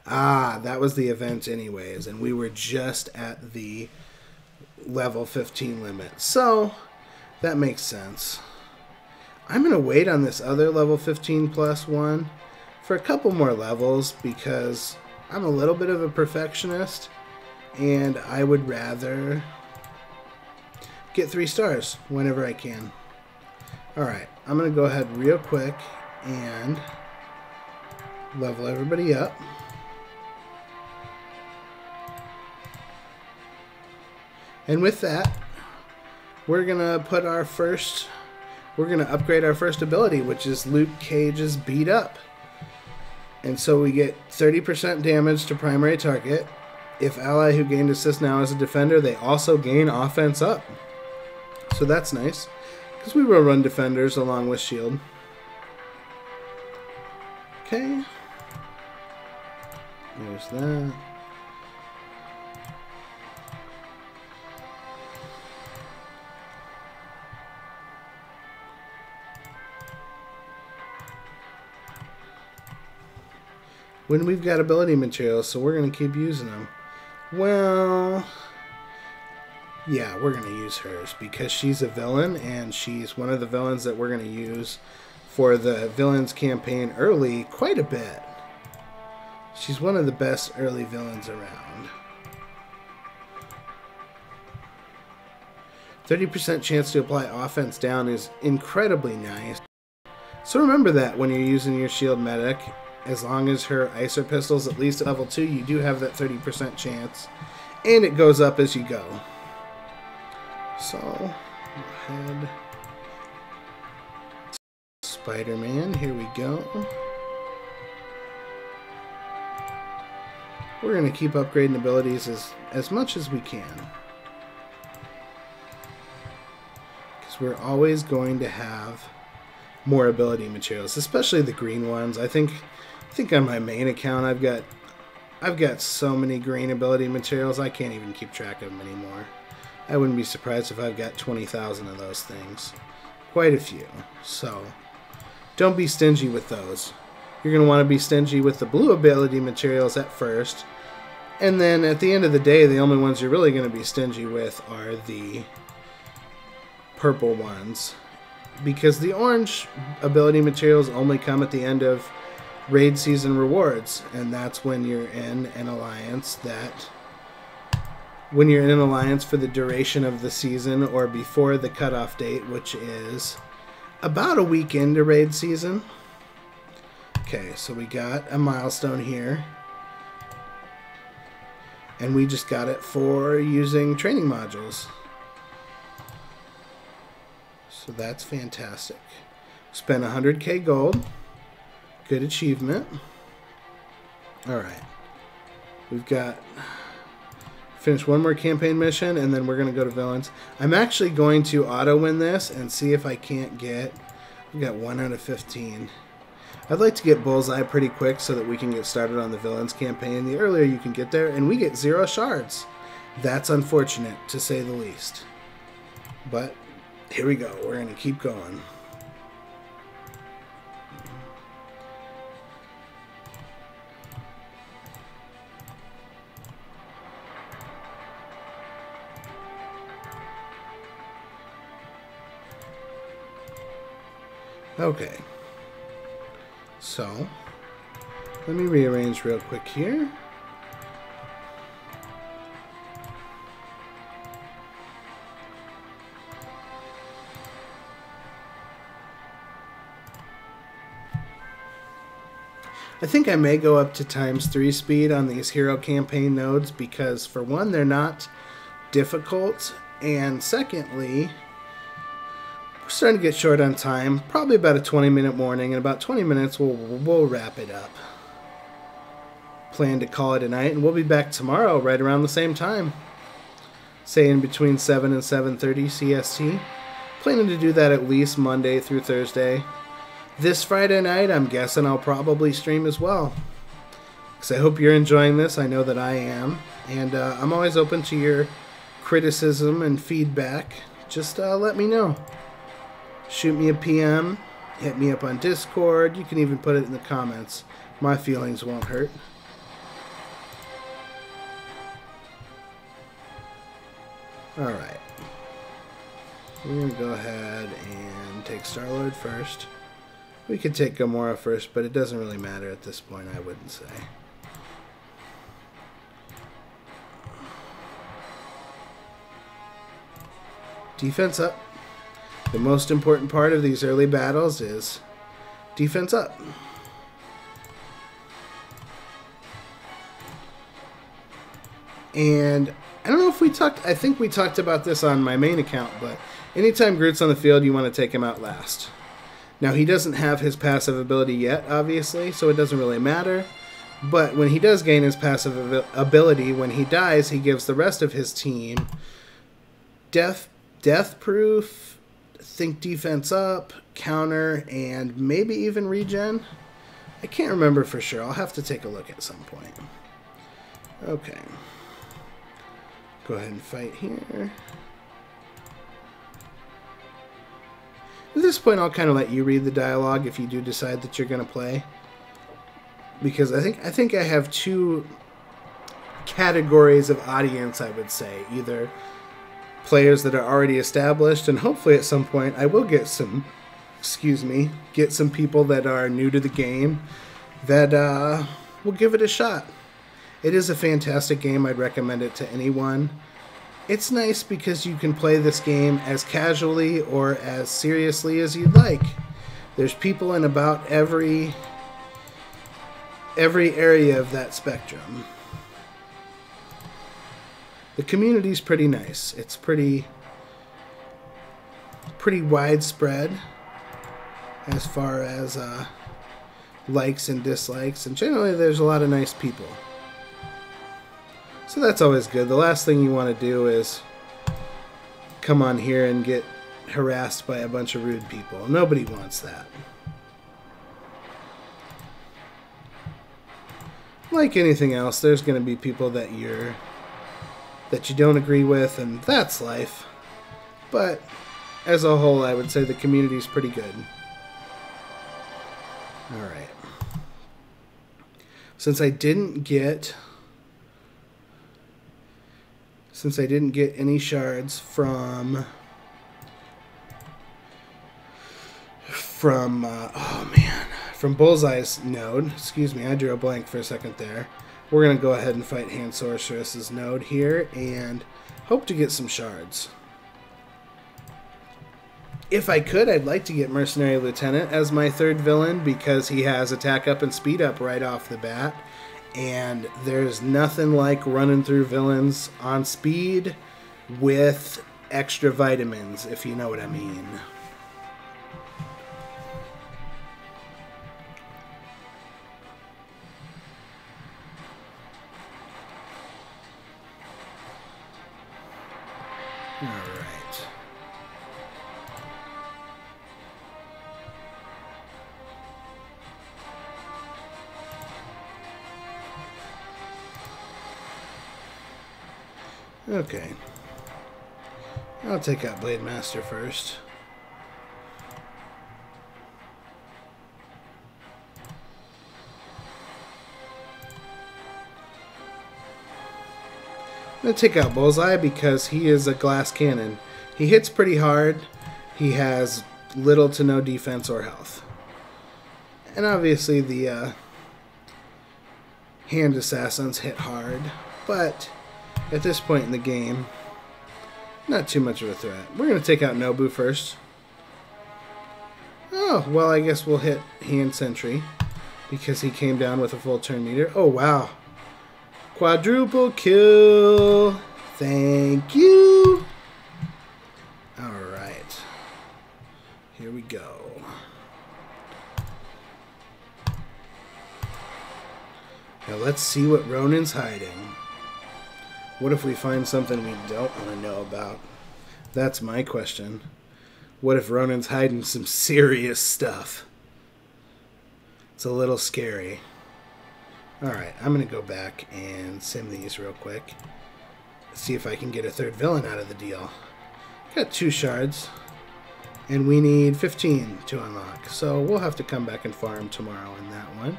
Ah, that was the event anyways, and we were just at the level 15 limit. So, that makes sense. I'm going to wait on this other level 15 plus one for a couple more levels because I'm a little bit of a perfectionist, and I would rather get 3 stars whenever I can. Alright, I'm going to go ahead real quick and level everybody up. And with that, we're gonna upgrade our first ability, which is Luke Cage's Beat Up. And so we get 30% damage to primary target. If ally who gained assist now is a defender, they also gain offense up. So that's nice, because we will run defenders along with shield. Okay, there's that. When we've got ability materials, so we're going to keep using them. Well, Yeah, we're going to use hers because she's a villain, and she's one of the villains that we're going to use for the villains campaign early quite a bit. She's one of the best early villains around. 30% chance to apply offense down is incredibly nice. So remember that when you're using your shield medic, as long as her Icer pistol's at least at level 2, you do have that 30% chance. And it goes up as you go. So, go ahead. Spider-Man, here we go. We're going to keep upgrading abilities as much as we can. Because we're always going to have more ability materials, especially the green ones. I think on my main account I've got so many green ability materials I can't even keep track of them anymore. I wouldn't be surprised if I've got 20,000 of those things. Quite a few. So don't be stingy with those. You're going to want to be stingy with the blue ability materials at first, and then at the end of the day the only ones you're really going to be stingy with are the purple ones, because the orange ability materials only come at the end of raid season rewards, and that's when you're in an alliance for the duration of the season or before the cutoff date, which is about a week into raid season. Okay, so we got a milestone here, and we just got it for using training modules. So that's fantastic. Spent 100k gold. Good achievement. Alright. We've got... Finish one more campaign mission, and then we're going to go to villains. I'm actually going to auto-win this and see if I can't get... We got 1 out of 15. I'd like to get Bullseye pretty quick so that we can get started on the villains campaign. The earlier you can get there, and we get 0 shards. That's unfortunate, to say the least. But... here we go. We're going to keep going. Okay. So, let me rearrange real quick here. I think I may go up to ×3 speed on these hero campaign nodes because, for one, they're not difficult, and secondly, we're starting to get short on time. Probably about a 20-minute warning. In about 20 minutes, we'll wrap it up. Plan to call it a night, and we'll be back tomorrow right around the same time. Say in between 7 and 7:30 CST. Planning to do that at least Monday through Thursday. This Friday night, I'm guessing I'll probably stream as well. Because I hope you're enjoying this. I know that I am. And I'm always open to your criticism and feedback. Just let me know. Shoot me a PM. Hit me up on Discord. You can even put it in the comments. My feelings won't hurt. Alright. We're going to go ahead and take Star-Lord first. We could take Gamora first, but it doesn't really matter at this point, I wouldn't say. Defense up. The most important part of these early battles is defense up. And I don't know if we talked, I think we talked about this on my main account, but anytime Groot's on the field, you want to take him out last. Now, he doesn't have his passive ability yet, obviously, so it doesn't really matter. But when he does gain his passive ability, when he dies, he gives the rest of his team death proof, think defense up, counter, and maybe even regen. I can't remember for sure. I'll have to take a look at some point. Okay. Go ahead and fight here. At this point, I'll kind of let you read the dialogue if you do decide that you're going to play. Because I think I have two categories of audience, I would say. Either players that are already established, and hopefully at some point I will get some, get some people that are new to the game that will give it a shot. It is a fantastic game. I'd recommend it to anyone. It's nice because you can play this game as casually or as seriously as you'd like. There's people in about every area of that spectrum. The community's pretty nice. It's pretty widespread as far as likes and dislikes, and generally there's a lot of nice people. So that's always good. The last thing you want to do is come on here and get harassed by a bunch of rude people. Nobody wants that. Like anything else, there's going to be people that you don't agree with, and that's life. But as a whole, I would say the community's pretty good. Alright. Since I didn't get any shards from Bullseye's node, excuse me, I drew a blank for a second there. We're going to go ahead and fight Hand Sorceress's node here and hope to get some shards. If I could, I'd like to get Mercenary Lieutenant as my third villain because he has attack up and speed up right off the bat. And there's nothing like running through villains on speed with extra vitamins, if you know what I mean. Alright. Okay. I'll take out Blade Master first. I'm going to take out Bullseye because he is a glass cannon. He hits pretty hard. He has little to no defense or health. And obviously the Hand Assassins hit hard, but at this point in the game, not too much of a threat. We're going to take out Nobu first. Oh, well, I guess we'll hit Hand Sentry because he came down with a full turn meter. Oh, wow. Quadruple kill. Thank you. Alright. Here we go. Now let's see what Ronin's hiding. What if we find something we don't want to know about? That's my question. What if Ronin's hiding some serious stuff? It's a little scary. Alright, I'm going to go back and sim these real quick. See if I can get a third villain out of the deal. Got 2 shards. And we need 15 to unlock. So we'll have to come back and farm tomorrow in that one.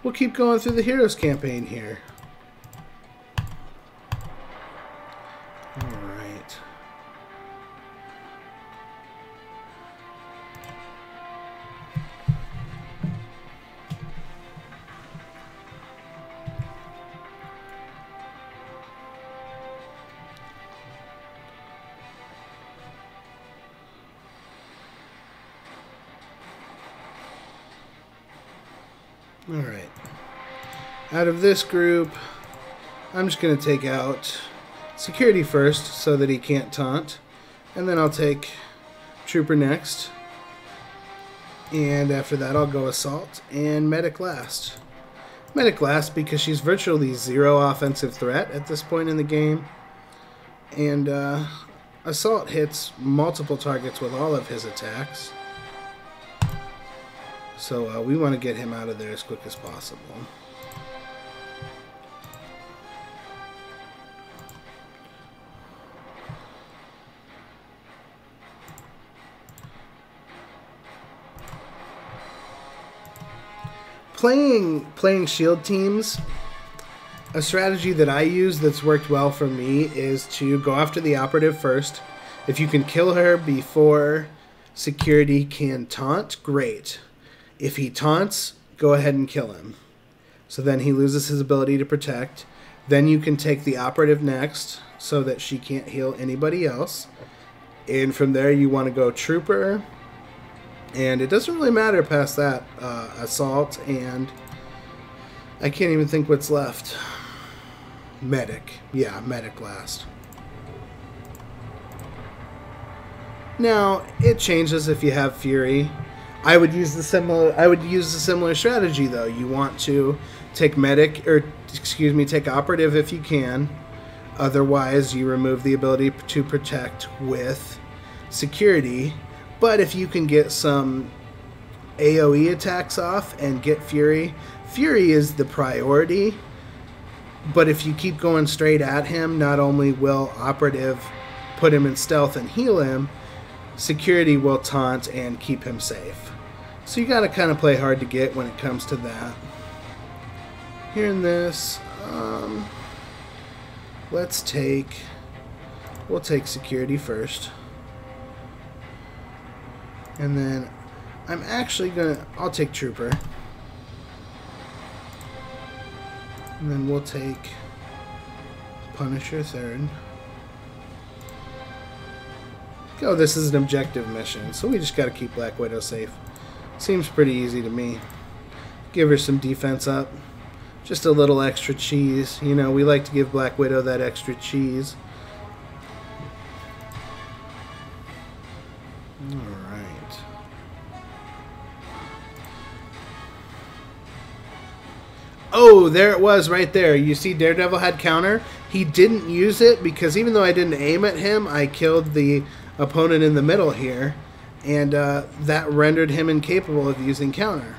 We'll keep going through the Heroes campaign here. Alright. Alright. Out of this group, I'm just going to take out Security first so that he can't taunt. And then I'll take Trooper next. And after that I'll go Assault and Medic last. Medic last because she's virtually 0 offensive threat at this point in the game. And Assault hits multiple targets with all of his attacks. So we want to get him out of there as quick as possible. Playing shield teams A strategy that I use that's worked well for me is to go after the operative first. If you can kill her before security can taunt, great. If he taunts, go ahead and kill him. So then he loses his ability to protect. Then you can take the operative next so that she can't heal anybody else. And from there you want to go trooper. And it doesn't really matter past that. Assault and I can't even think what's left. Medic. Yeah, medic last. Now, it changes if you have Fury. I would use the similar strategy though. You want to take medic, or excuse me, take operative if you can. Otherwise, you remove the ability to protect with security. But if you can get some AoE attacks off and get Fury, Fury is the priority. But if you keep going straight at him, not only will operative put him in stealth and heal him, security will taunt and keep him safe. So you got to kind of play hard to get when it comes to that. Here in this, we'll take security first. And then I'll take trooper. And then we'll take Punisher third. Oh, this is an objective mission, so we just got to keep Black Widow safe. Seems pretty easy to me. Give her some defense up. Just a little extra cheese. You know, we like to give Black Widow that extra cheese. Alright. Oh, there it was right there. You see Daredevil had counter. He didn't use it because even though I didn't aim at him, I killed the opponent in the middle here, and that rendered him incapable of using counter.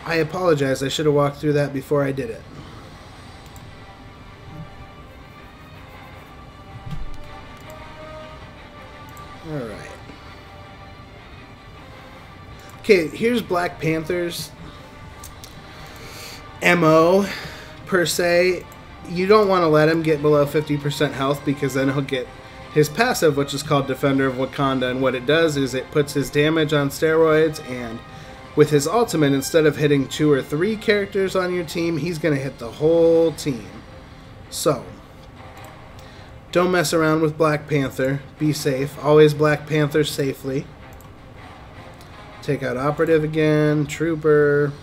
I apologize. I should have walked through that before I did it. Alright. Okay, here's Black Panther's MO, per se. You don't want to let him get below 50% health because then he'll get his passive, which is called Defender of Wakanda, and what it does is it puts his damage on steroids, and with his ultimate, instead of hitting 2 or 3 characters on your team, he's going to hit the whole team. So, don't mess around with Black Panther. Be safe. Always Black Panther safely. Take out Operative again. Trooper.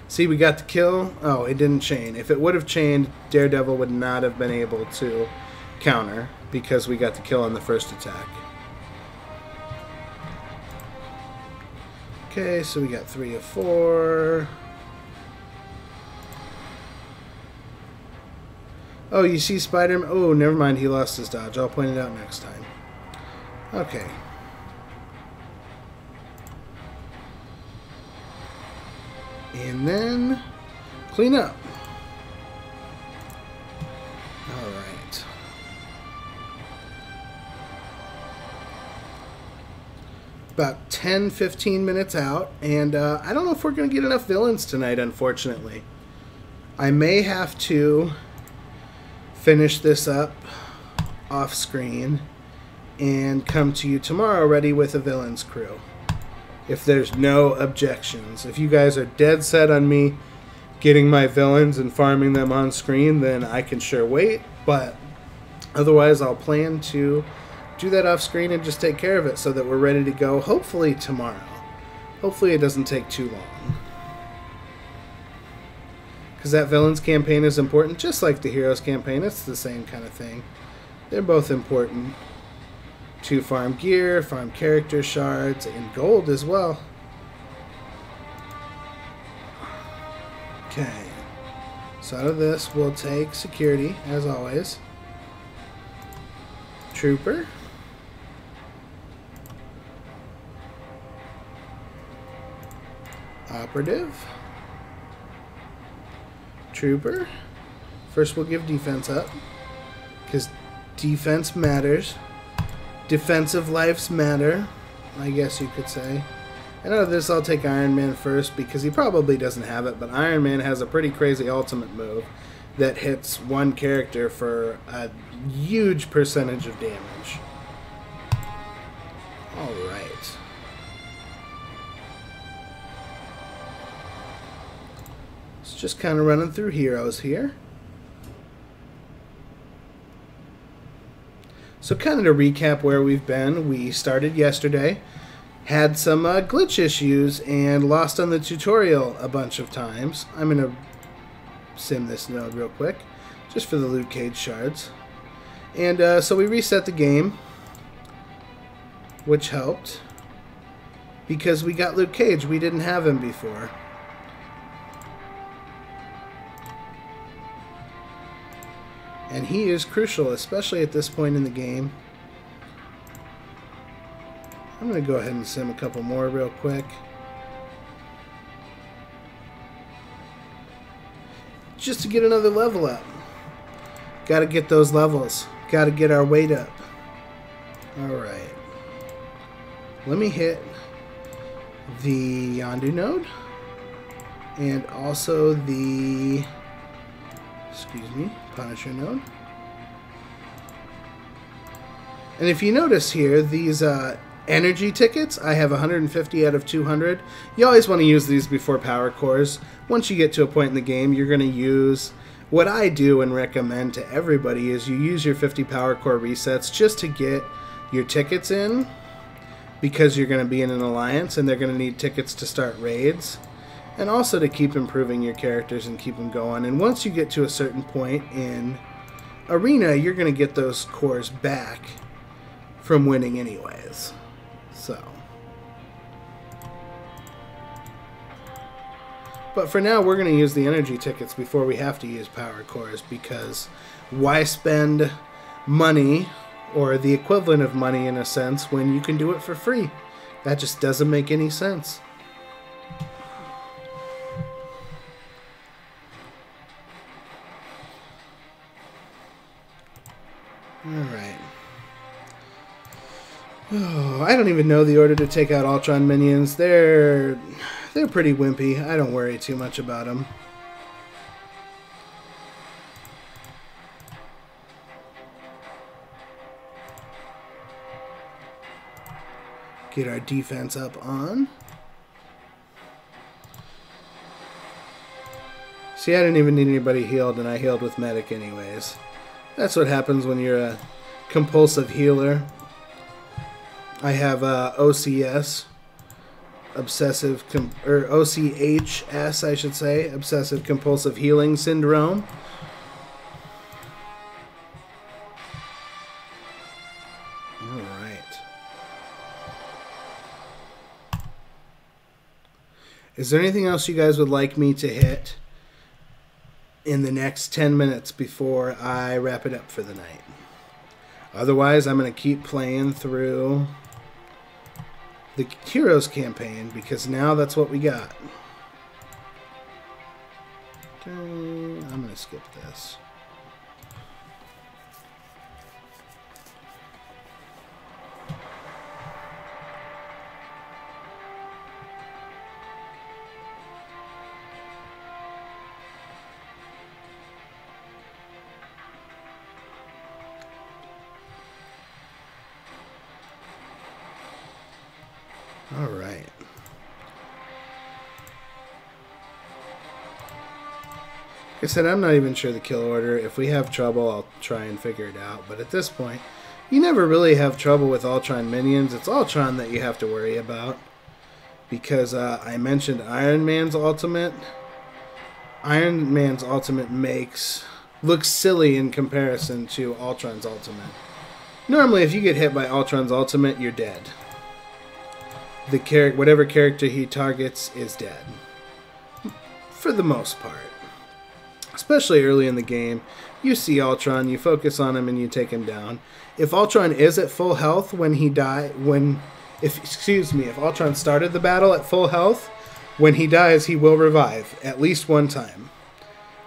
See, we got the kill. Oh, it didn't chain. If it would have chained, Daredevil would not have been able to counter because we got the kill on the first attack. Okay, so we got 3 of 4. Oh, you see Spider-Man? Oh, never mind. He lost his dodge. I'll point it out next time. Okay. And then clean up. All right. About 10-15 minutes out, and I don't know if we're going to get enough villains tonight, unfortunately. I may have to finish this up off screen and come to you tomorrow ready with a villains crew. If there's no objections. If you guys are dead set on me getting my villains and farming them on screen, then I can sure wait. But otherwise, I'll plan to do that off screen and just take care of it so that we're ready to go, hopefully tomorrow. Hopefully it doesn't take too long. Because that villains campaign is important, just like the heroes campaign. It's the same kind of thing. They're both important. To farm gear, farm character shards, and gold as well. Okay. So out of this, we'll take security, as always. Trooper. Operative. Trooper. First we'll give defense up, because defense matters. Defensive lives matter, I guess you could say. And out of this, I'll take Iron Man first because he probably doesn't have it, but Iron Man has a pretty crazy ultimate move that hits one character for a huge percentage of damage. Alright. It's just kind of running through heroes here. So kind of to recap where we've been, we started yesterday, had some glitch issues, and lost on the tutorial a bunch of times. I'm going to sim this node real quick, just for the loot cage shards. And so we reset the game, which helped, because we got Luke Cage. We didn't have him before. And he is crucial, especially at this point in the game. I'm going to go ahead and sim a couple more real quick. Just to get another level up. Got to get those levels. Got to get our weight up. Alright. Let me hit the Yondu node. And also the... Punisher node. And if you notice here, these energy tickets, I have 150 out of 200. You always want to use these before power cores. Once you get to a point in the game, you're going to use... What I do and recommend to everybody is you use your 50 power core resets just to get your tickets in, because you're going to be in an alliance and they're going to need tickets to start raids. And also to keep improving your characters and keep them going. And once you get to a certain point in Arena, you're going to get those cores back from winning anyways. So. But for now, we're going to use the energy tickets before we have to use power cores, because why spend money, or the equivalent of money in a sense, when you can do it for free? That just doesn't make any sense. Alright. Oh, I don't even know the order to take out Ultron minions. They're pretty wimpy. I don't worry too much about them. Get our defense up on. See, I didn't even need anybody healed, and I healed with medic anyways. That's what happens when you're a compulsive healer. I have OCS, OCHS, I should say, obsessive compulsive healing syndrome. All right. Is there anything else you guys would like me to hit in the next 10 minutes before I wrap it up for the night? Otherwise, I'm going to keep playing through the Heroes campaign, because now that's what we got. Okay, I'm going to skip this. All right. Like I said, I'm not even sure the kill order. If we have trouble, I'll try and figure it out. But at this point, you never really have trouble with Ultron minions. It's Ultron that you have to worry about. Because I mentioned Iron Man's ultimate. Iron Man's ultimate looks silly in comparison to Ultron's ultimate. Normally, if you get hit by Ultron's ultimate, you're dead. Whatever character he targets is dead. For the most part. Especially early in the game. You see Ultron, you focus on him, and you take him down. If Ultron is at full health when he if Ultron started the battle at full health, when he dies, he will revive at least one time.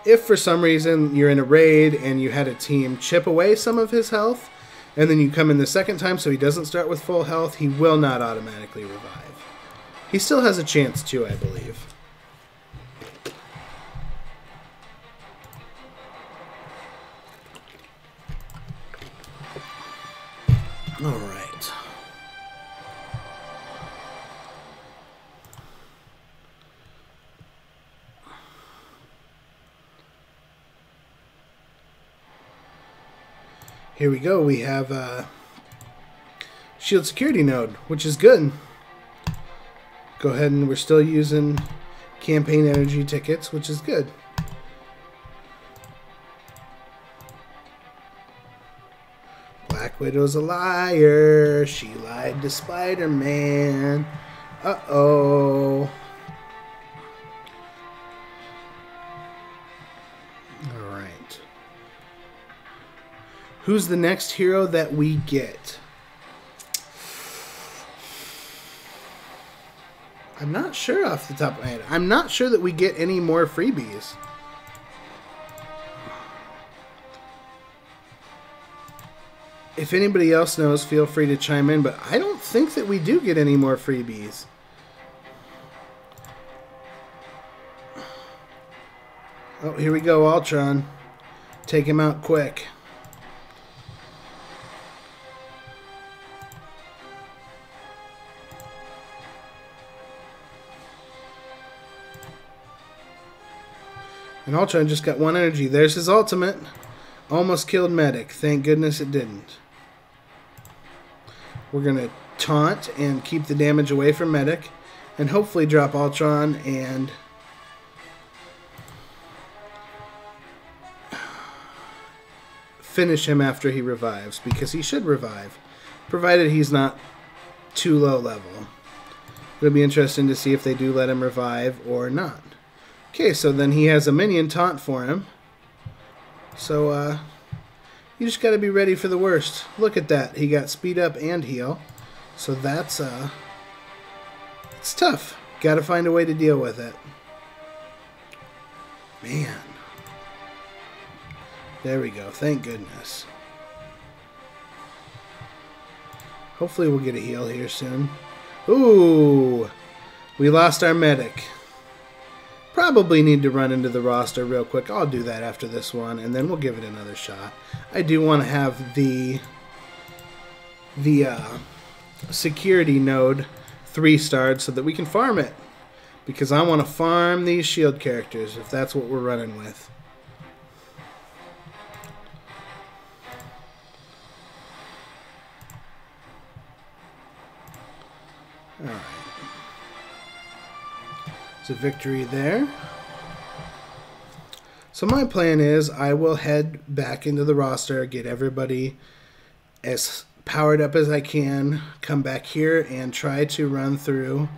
If for some reason you're in a raid and you had a team chip away some of his health, and then you come in the second time so he doesn't start with full health, he will not automatically revive. He still has a chance too, I believe. All right. Here we go. We have a shield security node, which is good. Go ahead, and we're still using campaign energy tickets, which is good. Black Widow's a liar. She lied to Spider-Man. Uh-oh. Alright. Who's the next hero that we get? I'm not sure off the top of my head. I'm not sure that we get any more freebies. If anybody else knows, feel free to chime in, but I don't think that we do get any more freebies. Oh, here we go, Ultron. Take him out quick. And Ultron just got 1 energy. There's his ultimate. Almost killed Medic. Thank goodness it didn't. We're going to taunt and keep the damage away from Medic. And hopefully drop Ultron and finish him after he revives. Because he should revive. Provided he's not too low level. It'll be interesting to see if they do let him revive or not. Okay, so then he has a minion taunt for him. So, you just gotta be ready for the worst. Look at that. He got speed up and heal. So that's, it's tough. Gotta find a way to deal with it. Man. There we go. Thank goodness. Hopefully we'll get a heal here soon. Ooh! We lost our medic. Probably need to run into the roster real quick. I'll do that after this one, and then we'll give it another shot. I do want to have the security node 3-starred so that we can farm it. Because I want to farm these shield characters, if that's what we're running with. Alright. There's a victory there. So my plan is I will head back into the roster, get everybody as powered up as I can, come back here and try to run through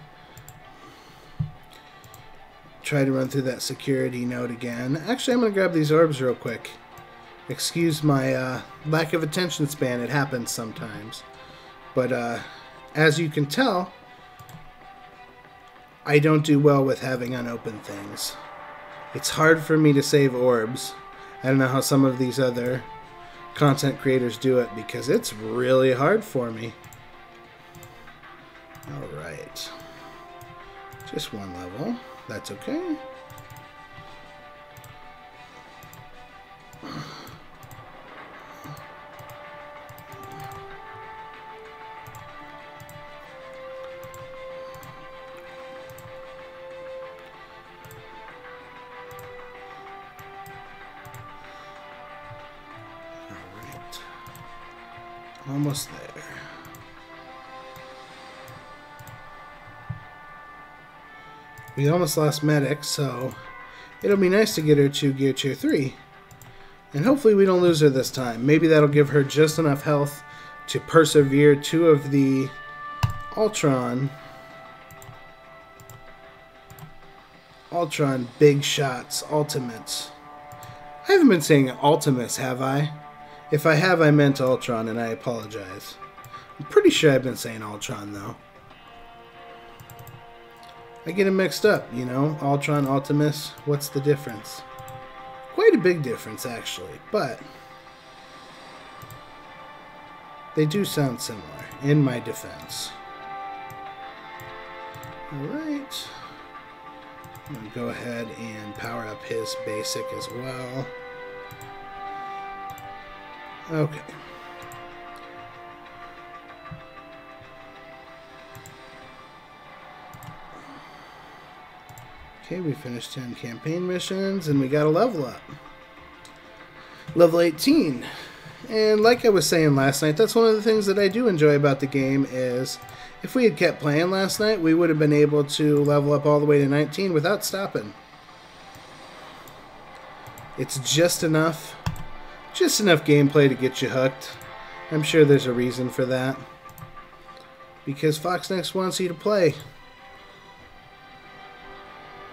that security node again. Actually, I'm going to grab these orbs real quick. Excuse my lack of attention span. It happens sometimes. But as you can tell, I don't do well with having unopened things. It's hard for me to save orbs. I don't know how some of these other content creators do it because it's really hard for me. Alright. Just 1 level. That's okay. Almost there. We almost lost medic, so it'll be nice to get her to gear tier 3. And hopefully we don't lose her this time. Maybe that'll give her just enough health to persevere 2 of the Ultron big shots, ultimates. I haven't been saying ultimates, have I? If I have, I meant Ultron, and I apologize. I'm pretty sure I've been saying Ultron, though. I get them mixed up, you know? Ultron, Ultimus, what's the difference? Quite a big difference, actually, but they do sound similar, in my defense. Alright. I'm going to go ahead and power up his basic as well. Okay. Okay, we finished 10 campaign missions, and we got a level up. Level 18. And like I was saying last night, that's one of the things that I do enjoy about the game is if we had kept playing last night, we would have been able to level up all the way to 19 without stopping. It's just enough gameplay to get you hooked. I'm sure there's a reason for that. Because Fox Next wants you to play.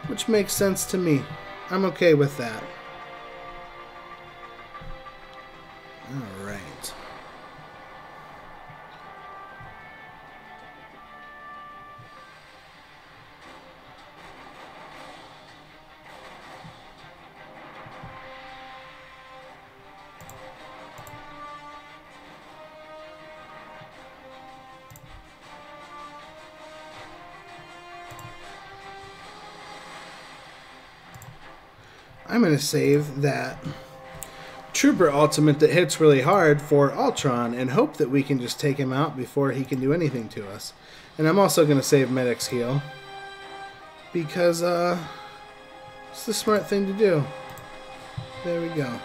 Which makes sense to me. I'm okay with that. Alright. I'm going to save that Trooper ultimate that hits really hard for Ultron and hope that we can just take him out before he can do anything to us. And I'm also going to save Medic's heal because it's the smart thing to do. There we go.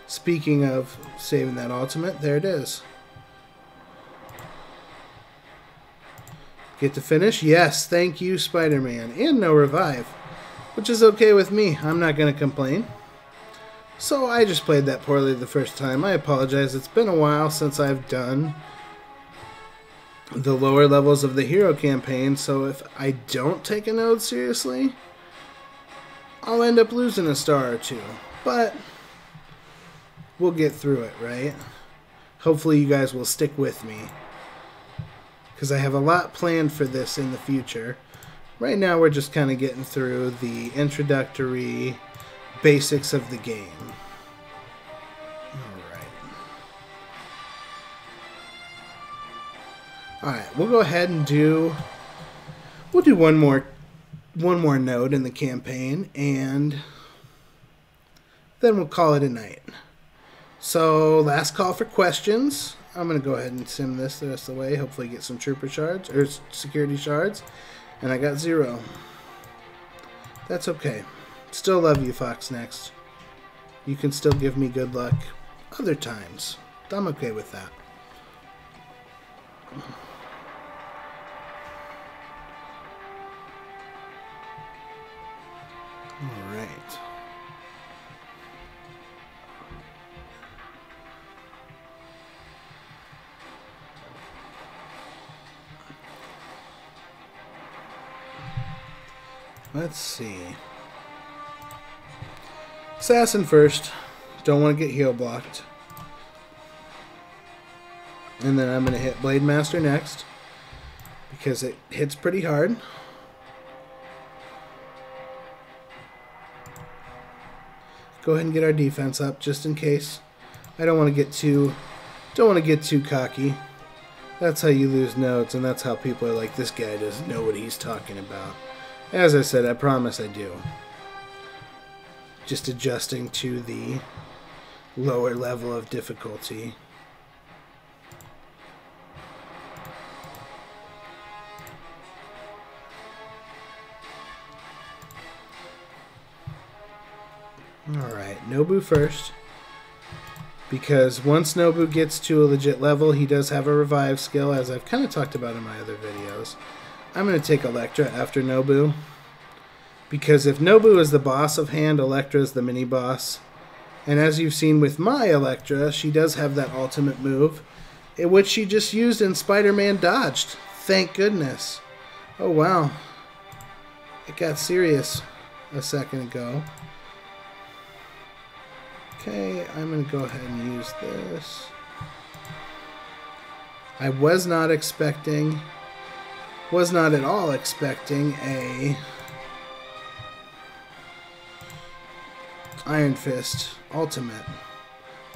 Speaking of saving that ultimate, there it is. Get to finish? Yes, thank you, Spider-Man. And no revive. Which is okay with me. I'm not going to complain. So I just played that poorly the first time. I apologize. It's been a while since I've done the lower levels of the hero campaign. So if I don't take a node seriously, I'll end up losing a star or two. But we'll get through it, right? Hopefully you guys will stick with me, because I have a lot planned for this in the future. Right now we're just kind of getting through the introductory basics of the game. Alright, we'll go ahead and we'll do one more node in the campaign, and then we'll call it a night. So, last call for questions. I'm going to go ahead and sim this the rest of the way, hopefully get some trooper shards, or security shards. And I got 0. That's okay. Still love you, Fox Next. You can still give me good luck other times. I'm okay with that. Alright. Let's see. Assassin first. Don't want to get heal blocked. And then I'm going to hit Blade Master next, because it hits pretty hard. Go ahead and get our defense up just in case. I don't want to get too cocky. That's how you lose nodes, and that's how people are like, this guy doesn't know what he's talking about. As I said, I promise I do. Just adjusting to the lower level of difficulty. Alright, Nobu first. Because once Nobu gets to a legit level, he does have a revive skill, as I've kind of talked about in my other videos. I'm going to take Elektra after Nobu, because if Nobu is the boss of hand, Elektra is the mini-boss. And as you've seen with my Elektra, she does have that ultimate move, which she just used and Spider-Man dodged. Thank goodness. Oh wow. It got serious a second ago. Okay, I'm going to go ahead and use this. I was not at all expecting a Iron Fist ultimate,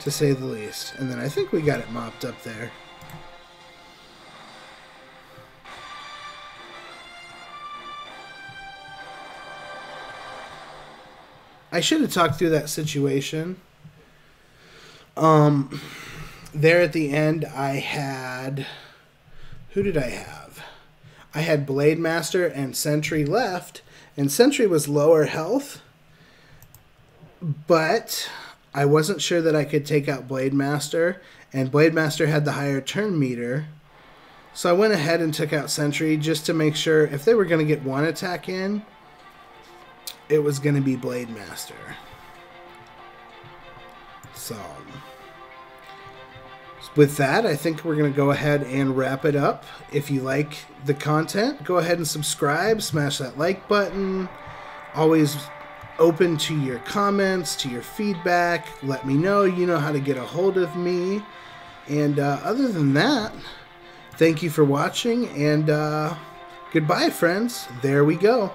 to say the least. And then I think we got it mopped up there. I should have talked through that situation. There at the end, I had... Who did I have? I had Blade Master and Sentry left, and Sentry was lower health, but I wasn't sure that I could take out Blade Master, and Blade Master had the higher turn meter, so I went ahead and took out Sentry just to make sure if they were going to get one attack in, it was going to be Blade Master. So... with that, I think we're going to go ahead and wrap it up. If you like the content, go ahead and subscribe, smash that like button. Always open to your comments, to your feedback. Let me know. You know how to get a hold of me. And other than that, thank you for watching, and goodbye, friends. There we go.